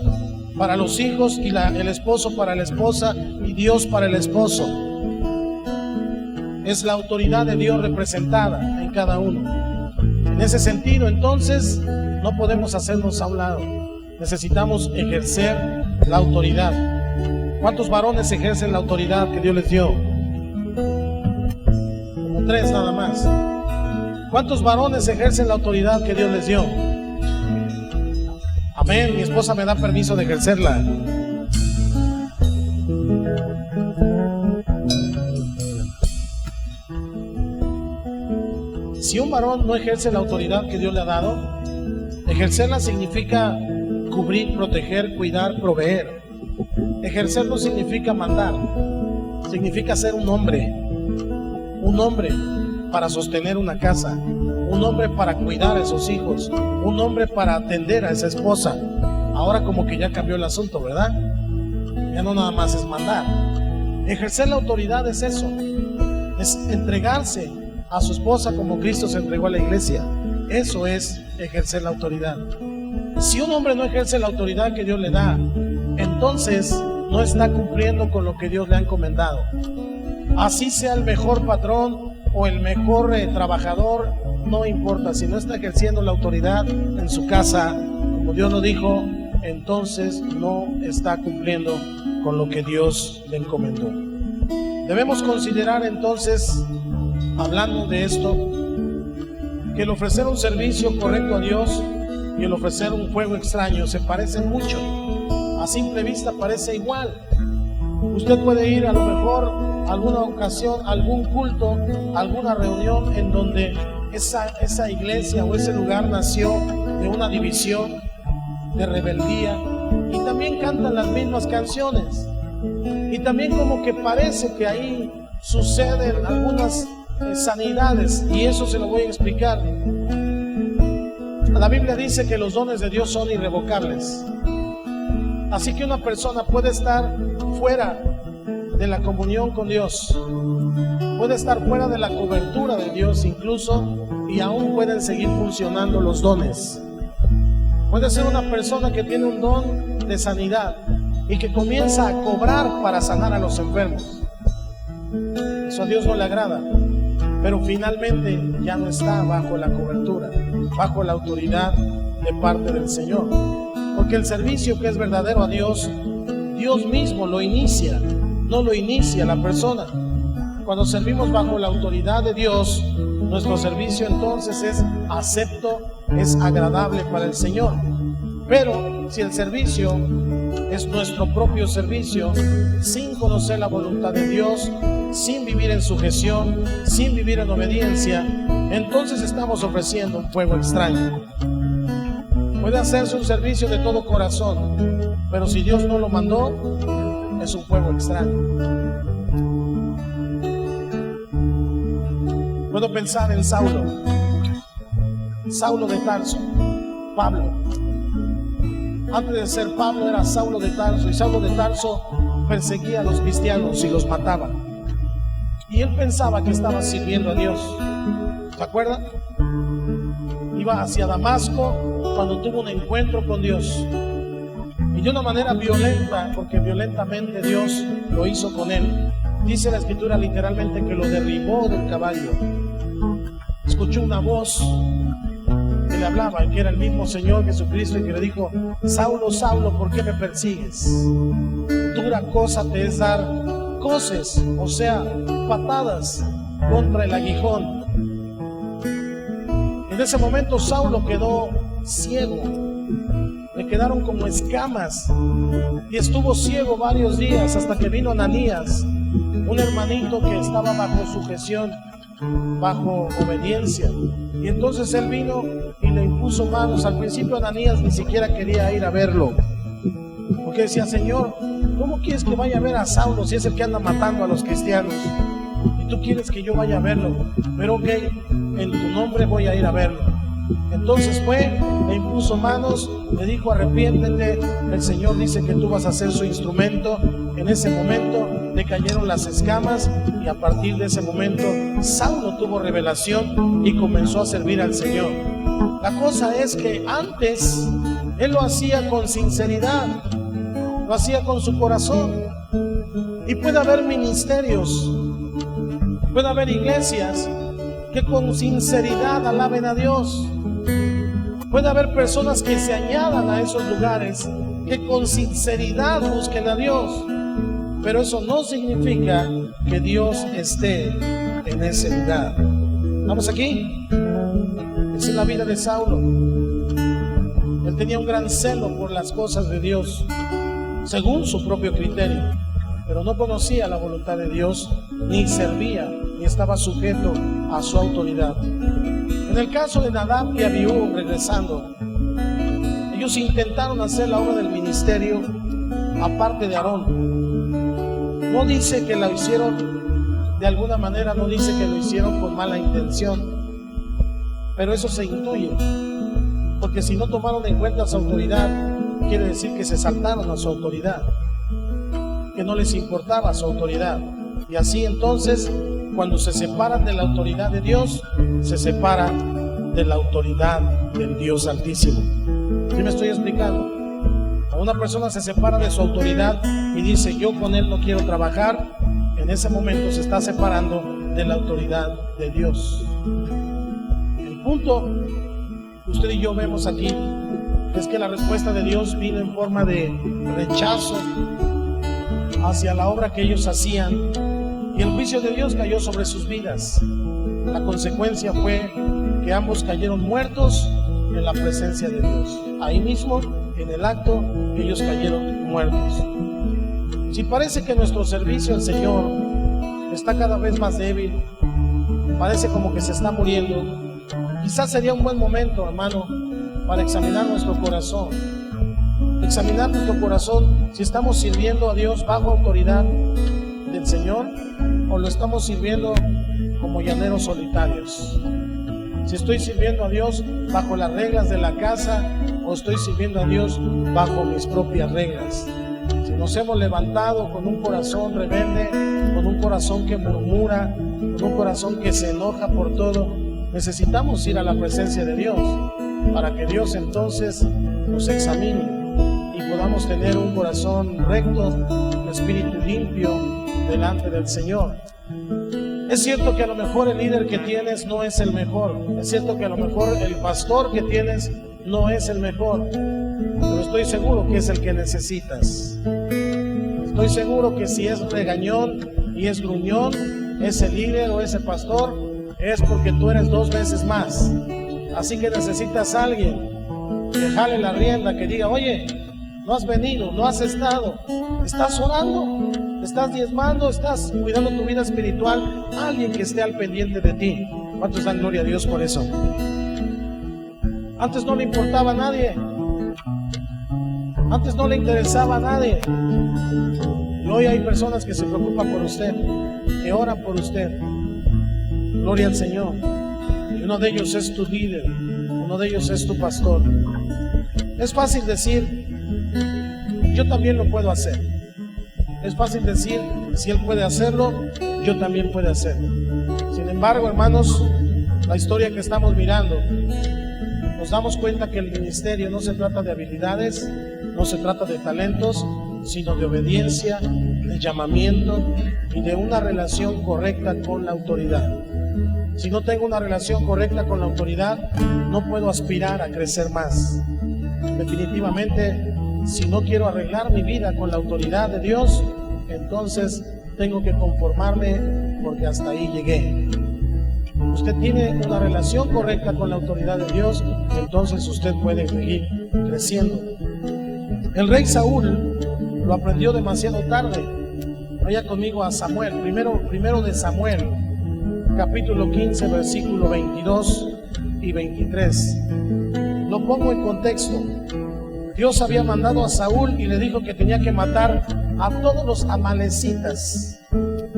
para los hijos, y el esposo para la esposa, y Dios para el esposo. Es la autoridad de Dios representada en cada uno. En ese sentido, entonces, no podemos hacernos a un lado. Necesitamos ejercer la autoridad. ¿Cuántos varones ejercen la autoridad que Dios les dio? Como 3 nada más. ¿Cuántos varones ejercen la autoridad que Dios les dio? Amén. Mi esposa me da permiso de ejercerla. Si un varón no ejerce la autoridad que Dios le ha dado, ejercerla significa cubrir, proteger, cuidar, proveer. Ejercer no significa mandar, significa ser un hombre para sostener una casa, un hombre para cuidar a esos hijos, un hombre para atender a esa esposa. Ahora como que ya cambió el asunto, ¿verdad? Ya no nada más es mandar. Ejercer la autoridad es eso, es entregarse a su esposa como Cristo se entregó a la iglesia. Eso es ejercer la autoridad. Si un hombre no ejerce la autoridad que Dios le da, entonces no está cumpliendo con lo que Dios le ha encomendado. Así sea el mejor patrón o el mejor trabajador, no importa. Si no está ejerciendo la autoridad en su casa, como Dios lo dijo, entonces no está cumpliendo con lo que Dios le encomendó. Debemos considerar entonces, hablando de esto, que el ofrecer un servicio correcto a Dios y el ofrecer un fuego extraño se parecen mucho. A simple vista parece igual. Usted puede ir a lo mejor a alguna ocasión, algún culto, alguna reunión en donde esa iglesia o ese lugar nació de una división, de rebeldía, y también cantan las mismas canciones, y también como que parece que ahí suceden algunas sanidades, y eso se lo voy a explicar. La Biblia dice que los dones de Dios son irrevocables. Así que una persona puede estar fuera de la comunión con Dios, puede estar fuera de la cobertura de Dios incluso, y aún pueden seguir funcionando los dones. Puede ser una persona que tiene un don de sanidad y que comienza a cobrar para sanar a los enfermos. Eso a Dios no le agrada, pero finalmente ya no está bajo la cobertura, bajo la autoridad de parte del Señor. Porque el servicio que es verdadero a Dios, Dios mismo lo inicia, no lo inicia la persona. Cuando servimos bajo la autoridad de Dios, nuestro servicio entonces es acepto, es agradable para el Señor. Pero si el servicio es nuestro propio servicio, sin conocer la voluntad de Dios, sin vivir en sujeción, sin vivir en obediencia, entonces estamos ofreciendo un fuego extraño. Puede hacerse un servicio de todo corazón, pero si Dios no lo mandó, es un fuego extraño. Puedo pensar en Saulo de Tarso, Pablo. Antes de ser Pablo era Saulo de Tarso, y Saulo de Tarso perseguía a los cristianos y los mataba. Y él pensaba que estaba sirviendo a Dios. ¿Se acuerdan? Iba hacia Damasco cuando tuvo un encuentro con Dios, y de una manera violenta, porque violentamente Dios lo hizo con él. Dice la escritura literalmente que lo derribó del caballo. Escuchó una voz que le hablaba, que era el mismo Señor Jesucristo, y que le dijo: Saulo, Saulo, ¿por qué me persigues? Dura cosa te es dar coces, o sea, patadas contra el aguijón. En ese momento Saulo quedó ciego, le quedaron como escamas, y estuvo ciego varios días hasta que vino Ananías, un hermanito que estaba bajo sujeción, bajo obediencia, y entonces él vino y le impuso manos. Al principio Ananías ni siquiera quería ir a verlo, porque decía: Señor, ¿cómo quieres que vaya a ver a Saulo si es el que anda matando a los cristianos? y tú quieres que yo vaya a verlo, pero ok, en tu nombre voy a ir a verlo. Entonces fue, le impuso manos, le dijo arrepiéntete, el Señor dice que tú vas a ser su instrumento. En ese momento le cayeron las escamas y a partir de ese momento Saulo tuvo revelación y comenzó a servir al Señor. La cosa es que antes él lo hacía con sinceridad, lo hacía con su corazón. Y puede haber ministerios, puede haber iglesias que con sinceridad alaben a Dios. Puede haber personas que se añadan a esos lugares, que con sinceridad busquen a Dios. Pero eso no significa que Dios esté en ese lugar. ¿Vamos aquí? Esa es la vida de Saulo. Él tenía un gran celo por las cosas de Dios, según su propio criterio, pero no conocía la voluntad de Dios, ni servía, ni estaba sujeto a su autoridad. En el caso de Nadab y Abiú, regresando, ellos intentaron hacer la obra del ministerio aparte de Aarón. No dice que lo hicieron de alguna manera, no dice que lo hicieron con mala intención, pero eso se intuye, porque si no tomaron en cuenta su autoridad, quiere decir que se saltaron a su autoridad, que no les importaba su autoridad. Y así entonces, cuando se separan de la autoridad de Dios, se separan de la autoridad del Dios Altísimo. ¿Sí me estoy explicando? A una persona se separa de su autoridad y dice, yo con él no quiero trabajar. En ese momento se está separando de la autoridad de Dios. El punto que usted y yo vemos aquí es que la respuesta de Dios vino en forma de rechazo hacia la obra que ellos hacían, y el juicio de Dios cayó sobre sus vidas. La consecuencia fue que ambos cayeron muertos en la presencia de Dios. Ahí mismo, en el acto, ellos cayeron muertos. Si parece que nuestro servicio al Señor está cada vez más débil, parece como que se está muriendo, quizás sería un buen momento, hermano, para examinar nuestro corazón. Examinar nuestro corazón, si estamos sirviendo a Dios bajo autoridad del Señor o lo estamos sirviendo como llaneros solitarios. Si estoy sirviendo a Dios bajo las reglas de la casa o estoy sirviendo a Dios bajo mis propias reglas. Si nos hemos levantado con un corazón rebelde, con un corazón que murmura, con un corazón que se enoja por todo, necesitamos ir a la presencia de Dios para que Dios entonces nos examine y podamos tener un corazón recto, un espíritu limpio delante del Señor. Es cierto que a lo mejor el líder que tienes no es el mejor, es cierto que a lo mejor el pastor que tienes no es el mejor, pero estoy seguro que es el que necesitas. Estoy seguro que si es regañón y es gruñón, ese líder o ese pastor, es porque tú eres 2 veces más. Así que necesitas a alguien que jale la rienda, que diga, oye, no has venido, no has estado, estás orando, estás diezmando, estás cuidando tu vida espiritual. Alguien que esté al pendiente de ti. ¿Cuántos dan gloria a Dios por eso? Antes no le importaba a nadie, antes no le interesaba a nadie, y hoy hay personas que se preocupan por usted, que oran por usted. Gloria al Señor. Y uno de ellos es tu líder, uno de ellos es tu pastor. Es fácil decir, yo también lo puedo hacer. Es fácil decir, si él puede hacerlo, yo también puedo hacerlo. Sin embargo, hermanos, la historia que estamos mirando, nos damos cuenta que el ministerio no se trata de habilidades, no se trata de talentos, sino de obediencia, de llamamiento y de una relación correcta con la autoridad. Si no tengo una relación correcta con la autoridad, no puedo aspirar a crecer más. Definitivamente, si no quiero arreglar mi vida con la autoridad de Dios, entonces tengo que conformarme porque hasta ahí llegué. Usted tiene una relación correcta con la autoridad de Dios, entonces usted puede seguir creciendo. El rey Saúl lo aprendió demasiado tarde. Vaya conmigo a Samuel, primero de Samuel, capítulo 15, versículo 22 y 23. Lo pongo en contexto. Dios había mandado a Saúl y le dijo que tenía que matar a todos los amalecitas.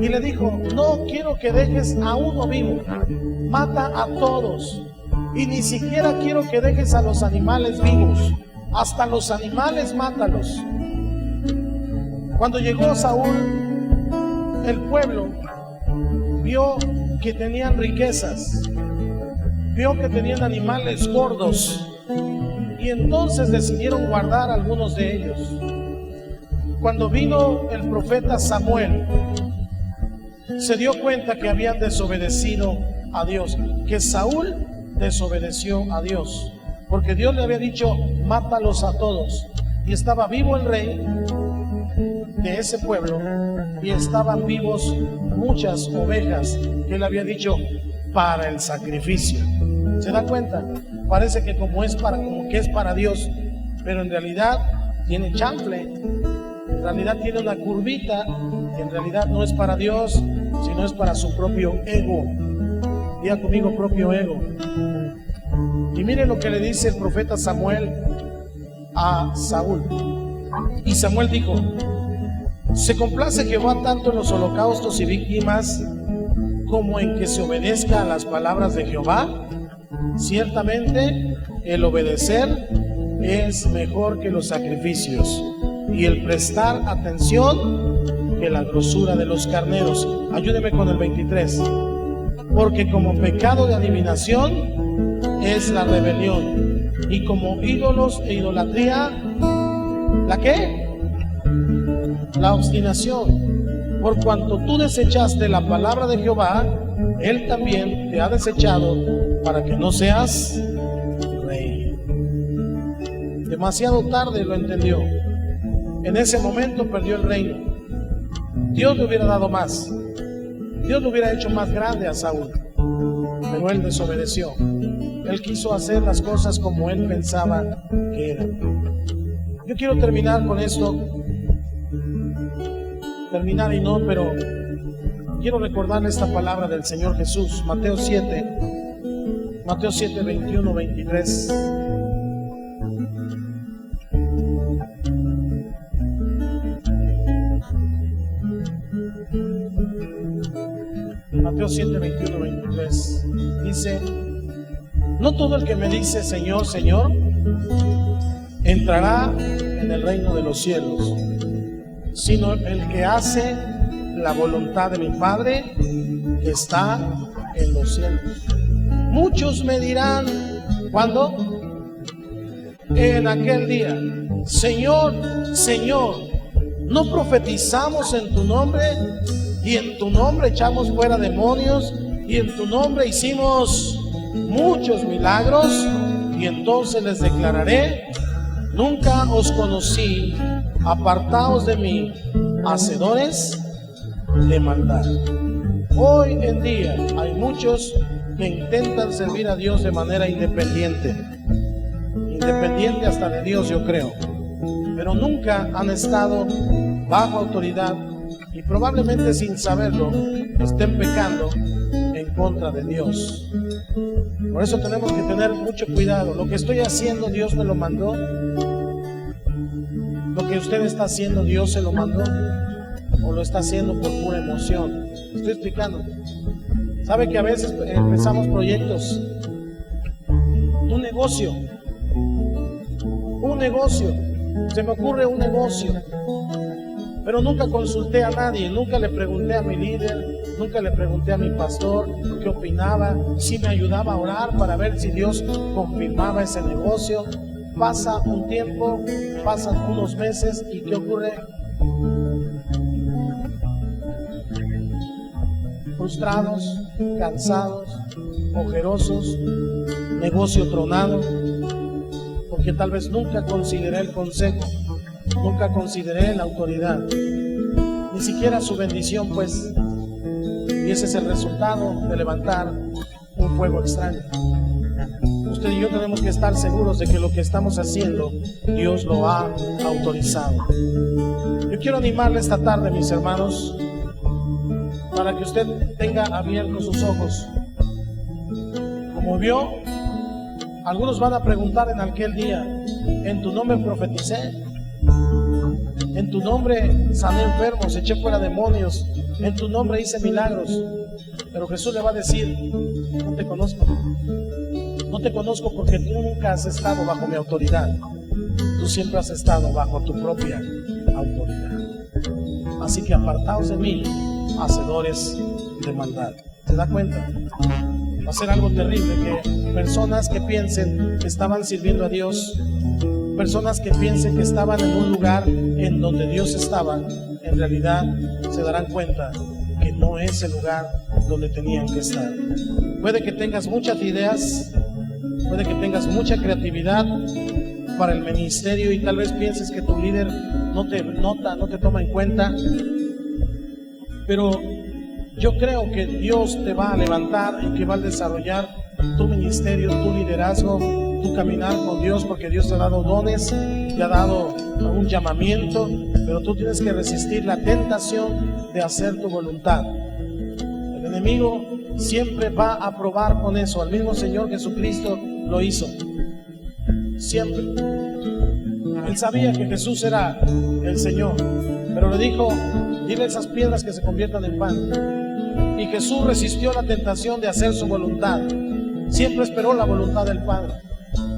y le dijo: no quiero que dejes a uno vivo, mata a todos, y ni siquiera quiero que dejes a los animales vivos, hasta los animales mátalos. Cuando llegó Saúl, el pueblo vio que tenían riquezas, vio que tenían animales gordos, y entonces decidieron guardar algunos de ellos. Cuando vino el profeta Samuel, se dio cuenta que habían desobedecido a Dios, que Saúl desobedeció a Dios, porque Dios le había dicho: mátalos a todos, y estaba vivo el rey de ese pueblo, y estaban vivos muchas ovejas que él había dicho para el sacrificio. ¿Se da cuenta? Parece que como que es para Dios, pero en realidad tiene chanfle, en realidad tiene una curvita, que en realidad no es para Dios, sino es para su propio ego. Diga conmigo: propio ego. Y mire lo que le dice el profeta Samuel a Saúl. Y Samuel dijo: ¿se complace Jehová tanto en los holocaustos y víctimas como en que se obedezca a las palabras de Jehová? Ciertamente el obedecer es mejor que los sacrificios, y el prestar atención que la grosura de los carneros. Ayúdeme con el 23. Porque como pecado de adivinación es la rebelión, y como ídolos e idolatría, ¿la qué? La obstinación. Por cuanto tú desechaste la palabra de Jehová, Él también te ha desechado para que no seas rey. Demasiado tarde lo entendió. En ese momento perdió el reino. Dios le hubiera dado más. Dios lo hubiera hecho más grande a Saúl, pero él desobedeció. Él quiso hacer las cosas como él pensaba que eran. Yo quiero terminar con esto. Terminar y no, pero quiero recordarle esta palabra del Señor Jesús. Mateo 7, 21, 23. Mateo 7, 21, 23 dice: no todo el que me dice Señor, Señor, entrará en el reino de los cielos, sino el que hace la voluntad de mi Padre que está en los cielos. Muchos me dirán, ¿cuándo? En aquel día: Señor, Señor, ¿no profetizamos en tu nombre? Y en tu nombre echamos fuera demonios, y en tu nombre hicimos muchos milagros. Y entonces les declararé: nunca os conocí, apartaos de mí, hacedores de maldad. Hoy en día hay muchos que intentan servir a Dios de manera independiente hasta de Dios, yo creo, pero nunca han estado bajo autoridad, y probablemente sin saberlo estén pecando en contra de Dios. Por eso tenemos que tener mucho cuidado. Lo que estoy haciendo, Dios me lo mandó. Lo que usted está haciendo, Dios se lo mandó, o lo está haciendo por pura emoción. Estoy explicando. Sabe que a veces empezamos proyectos, un negocio, se me ocurre un negocio, pero nunca consulté a nadie, nunca le pregunté a mi líder, nunca le pregunté a mi pastor qué opinaba, si me ayudaba a orar para ver si Dios confirmaba ese negocio. Pasa un tiempo, pasan unos meses, y ¿qué ocurre? Frustrados, cansados, ojerosos, negocio tronado, porque tal vez nunca consideré el consejo, nunca consideré la autoridad, ni siquiera su bendición, pues. Y ese es el resultado de levantar un fuego extraño. Usted y yo tenemos que estar seguros de que lo que estamos haciendo, Dios lo ha autorizado. Yo quiero animarle esta tarde, mis hermanos, para que usted tenga abiertos sus ojos. Como vio, algunos van a preguntar en aquel día: ¿en tu nombre profeticé? ¿En tu nombre sané enfermos, eché fuera demonios, en tu nombre hice milagros. Pero Jesús le va a decir, no te conozco. No te conozco porque tú nunca has estado bajo mi autoridad. Tú siempre has estado bajo tu propia autoridad. Así que apartaos de mí, hacedores de maldad. ¿Te das cuenta? Va a ser algo terrible que personas que piensen que estaban sirviendo a Dios, personas que piensen que estaban en un lugar en donde Dios estaba, en realidad se darán cuenta que no es el lugar donde tenían que estar. Puede que tengas muchas ideas, puede que tengas mucha creatividad para el ministerio y tal vez pienses que tu líder no te nota, no te toma en cuenta, pero yo creo que Dios te va a levantar y que va a desarrollar tu ministerio, tu liderazgo, tu caminar con Dios, porque Dios te ha dado dones, te ha dado un llamamiento, pero tú tienes que resistir la tentación de hacer tu voluntad. El enemigo siempre va a probar con eso. Al mismo Señor Jesucristo lo hizo. Siempre. Él sabía que Jesús era el Señor, pero le dijo, dile a esas piedras que se conviertan en pan. Y Jesús resistió la tentación de hacer su voluntad. Siempre esperó la voluntad del Padre.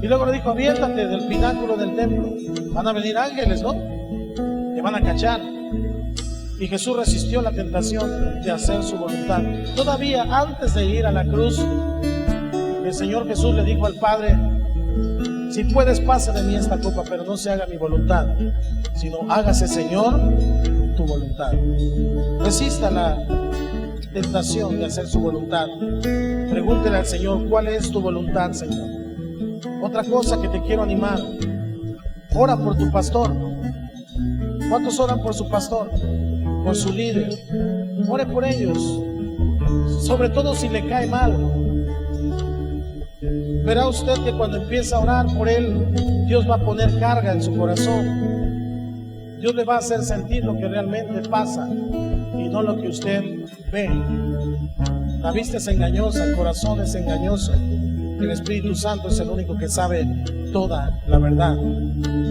Y luego le dijo, aviéntate del pináculo del templo. Van a venir ángeles, ¿no? Te van a cachar. Y Jesús resistió la tentación de hacer su voluntad. Todavía antes de ir a la cruz, el Señor Jesús le dijo al Padre, si puedes, pasa de mí esta copa, pero no se haga mi voluntad, sino hágase, Señor, tu voluntad. Resista la tentación de hacer su voluntad. Pregúntele al Señor, ¿cuál es tu voluntad, Señor? Otra cosa que te quiero animar, ora por tu pastor. ¿Cuántos oran por su pastor? Por su líder. Ore por ellos, sobre todo si le cae mal. Verá usted que cuando empieza a orar por él, Dios va a poner carga en su corazón. Dios le va a hacer sentir lo que realmente pasa y no lo que usted ve. La vista es engañosa, el corazón es engañoso. El Espíritu Santo es el único que sabe toda la verdad.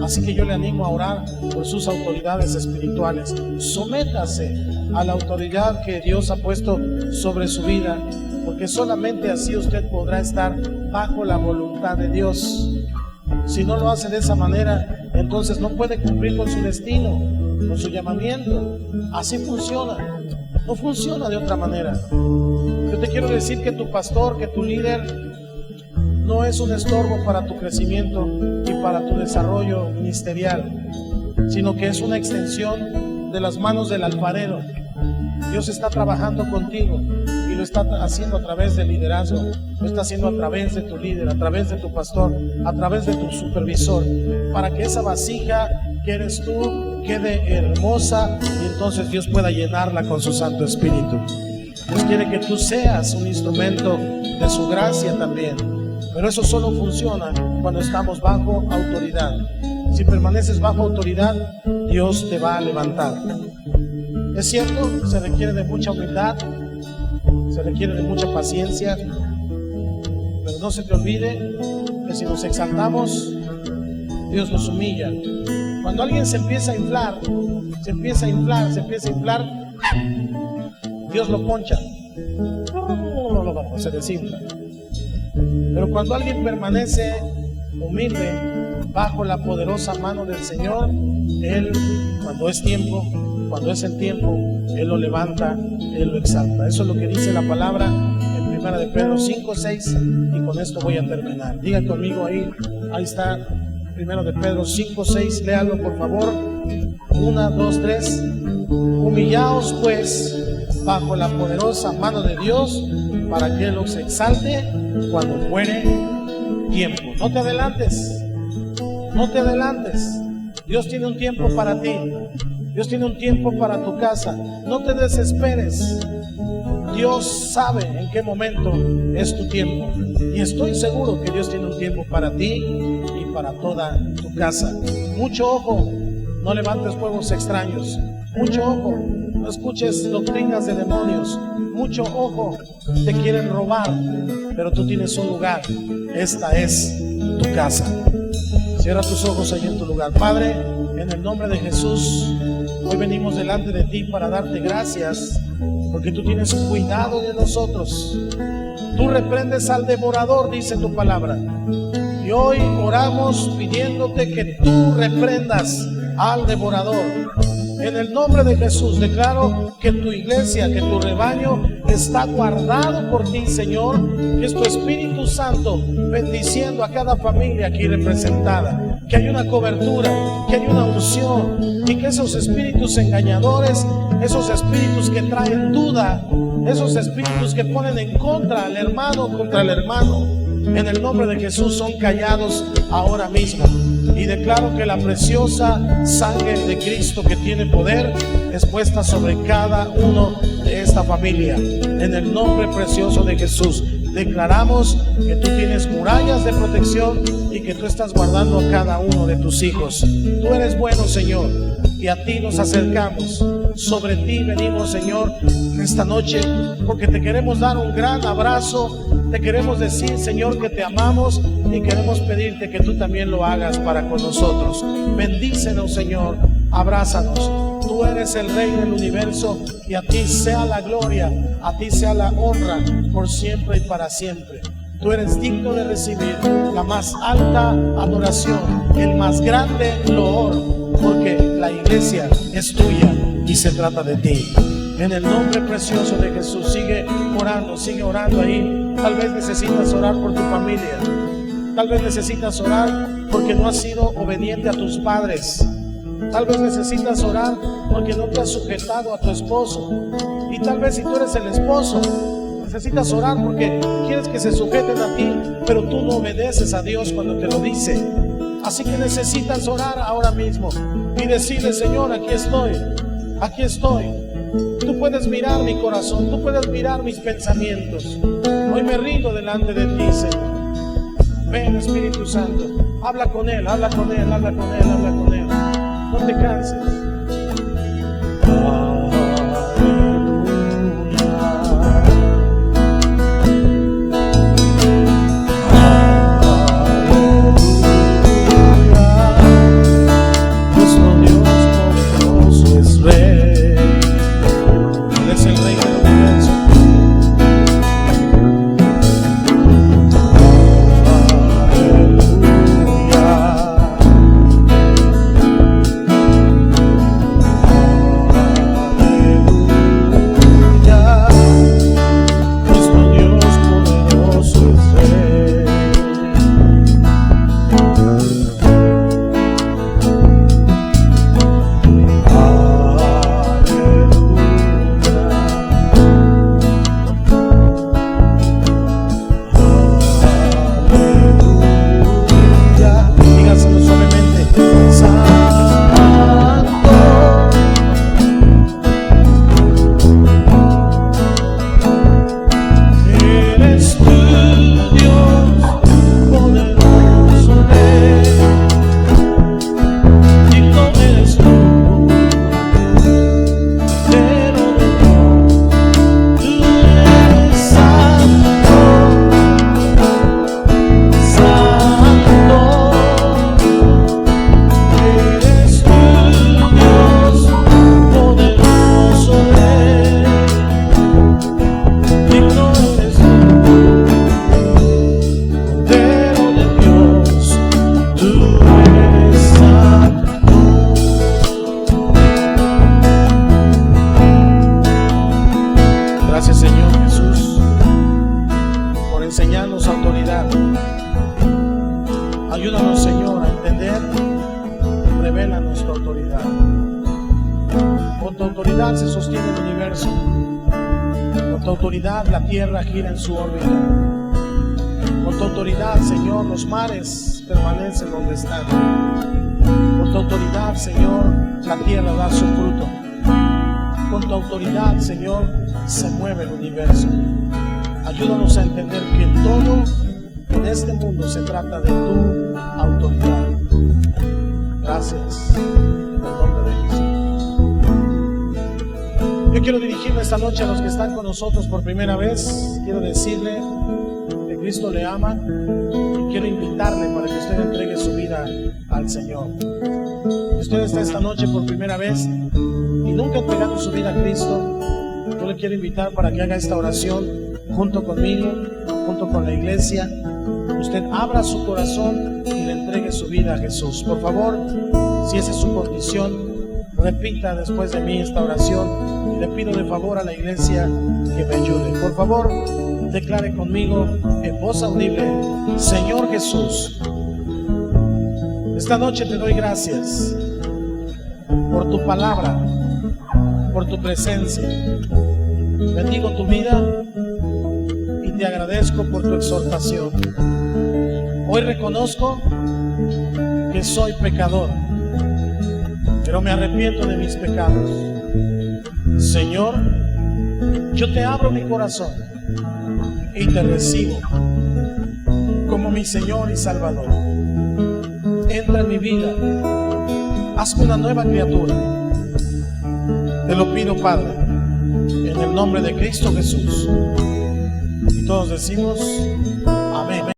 Así que yo le animo a orar por sus autoridades espirituales. Sométase a la autoridad que Dios ha puesto sobre su vida, porque solamente así usted podrá estar bajo la voluntad de Dios. Si no lo hace de esa manera, entonces no puede cumplir con su destino, con su llamamiento. Así funciona, no funciona de otra manera. Yo te quiero decir que tu pastor, que tu líder, no es un estorbo para tu crecimiento y para tu desarrollo ministerial, sino que es una extensión de las manos del alfarero. Dios está trabajando contigo y lo está haciendo a través del liderazgo, lo está haciendo a través de tu líder, a través de tu pastor, a través de tu supervisor, para que esa vasija que eres tú quede hermosa y entonces Dios pueda llenarla con su Santo Espíritu. Dios quiere que tú seas un instrumento de su gracia también, pero eso solo funciona cuando estamos bajo autoridad. Si permaneces bajo autoridad, Dios te va a levantar. Es cierto, se requiere de mucha humildad, se requiere de mucha paciencia, pero no se te olvide que si nos exaltamos, Dios nos humilla. Cuando alguien se empieza a inflar, Dios lo poncha, se desinfla. Pero cuando alguien permanece humilde bajo la poderosa mano del Señor, Él, cuando es el tiempo, Él lo levanta, Él lo exalta. Eso es lo que dice la palabra en 1 de Pedro 5:6, y con esto voy a terminar. Diga conmigo ahí está 1 de Pedro 5:6, léalo por favor. 1, 2, 3. Humillaos pues bajo la poderosa mano de Dios, para que Él los exalte cuando fuere tiempo. No te adelantes, no te adelantes. Dios tiene un tiempo para ti. Dios tiene un tiempo para tu casa. No te desesperes. Dios sabe en qué momento es tu tiempo. Y estoy seguro que Dios tiene un tiempo para ti y para toda tu casa. Mucho ojo, no levantes fuegos extraños. Mucho ojo, no escuches doctrinas de demonios. Mucho ojo, te quieren robar, pero tú tienes un lugar. Esta es tu casa. Cierra tus ojos ahí en tu lugar. Padre, en el nombre de Jesús, hoy venimos delante de ti para darte gracias porque tú tienes cuidado de nosotros. Tú reprendes al devorador, dice tu palabra. Y hoy oramos pidiéndote que tú reprendas al devorador. En el nombre de Jesús declaro que tu iglesia, que tu rebaño está guardado por ti, Señor. Que es tu Espíritu Santo bendiciendo a cada familia aquí representada. Que hay una cobertura, que hay una unción, y que esos espíritus engañadores, esos espíritus que traen duda, esos espíritus que ponen en contra al hermano contra el hermano, en el nombre de Jesús son callados ahora mismo. Y declaro que la preciosa sangre de Cristo, que tiene poder, es puesta sobre cada uno de esta familia. En el nombre precioso de Jesús declaramos que tú tienes murallas de protección y que tú estás guardando a cada uno de tus hijos. Tú eres bueno, Señor, y a ti nos acercamos. Sobre ti venimos, Señor, esta noche, porque te queremos dar un gran abrazo. Te queremos decir, Señor, que te amamos, y queremos pedirte que tú también lo hagas para con nosotros. Bendícenos, Señor, abrázanos. Tú eres el Rey del universo, y a ti sea la gloria, a ti sea la honra por siempre y para siempre. Tú eres digno de recibir la más alta adoración, el más grande loor, porque la iglesia es tuya y se trata de ti. En el nombre precioso de Jesús, sigue orando ahí. Tal vez necesitas orar por tu familia. Tal vez necesitas orar porque no has sido obediente a tus padres. Tal vez necesitas orar porque no te has sujetado a tu esposo. Y tal vez si tú eres el esposo, necesitas orar porque quieres que se sujeten a ti, pero tú no obedeces a Dios cuando te lo dice. Así que necesitas orar ahora mismo y decirle: Señor, aquí estoy, aquí estoy. Tú puedes mirar mi corazón, tú puedes mirar mis pensamientos. Hoy me rindo delante de ti, Señor. Ven, Espíritu Santo, habla con Él, habla con Él, habla con Él, habla con Él. No te canses. Se sostiene el universo. Con tu autoridad la tierra gira en su órbita. Con tu autoridad, Señor, los mares permanecen donde están. Con tu autoridad, Señor, la tierra da su fruto. Con tu autoridad, Señor, se mueve el universo. Ayúdanos a entender que todo en este mundo se trata de tu autoridad. Gracias. En el nombre de Jesús. Yo quiero dirigirme esta noche a los que están con nosotros por primera vez. Quiero decirle que Cristo le ama y quiero invitarle para que usted entregue su vida al Señor. Si usted está esta noche por primera vez y nunca ha entregado su vida a Cristo, yo le quiero invitar para que haga esta oración junto conmigo, junto con la iglesia. Usted abra su corazón y le entregue su vida a Jesús. Por favor, si esa es su condición, repita después de mí esta oración y le pido de favor a la iglesia que me ayude. Por favor, declare conmigo en voz audible: Señor Jesús, esta noche te doy gracias por tu palabra, por tu presencia. Bendigo tu vida y te agradezco por tu exhortación. Hoy reconozco que soy pecador, pero me arrepiento de mis pecados. Señor, yo te abro mi corazón y te recibo como mi Señor y Salvador. Entra en mi vida, hazme una nueva criatura. Te lo pido, Padre, en el nombre de Cristo Jesús. Y todos decimos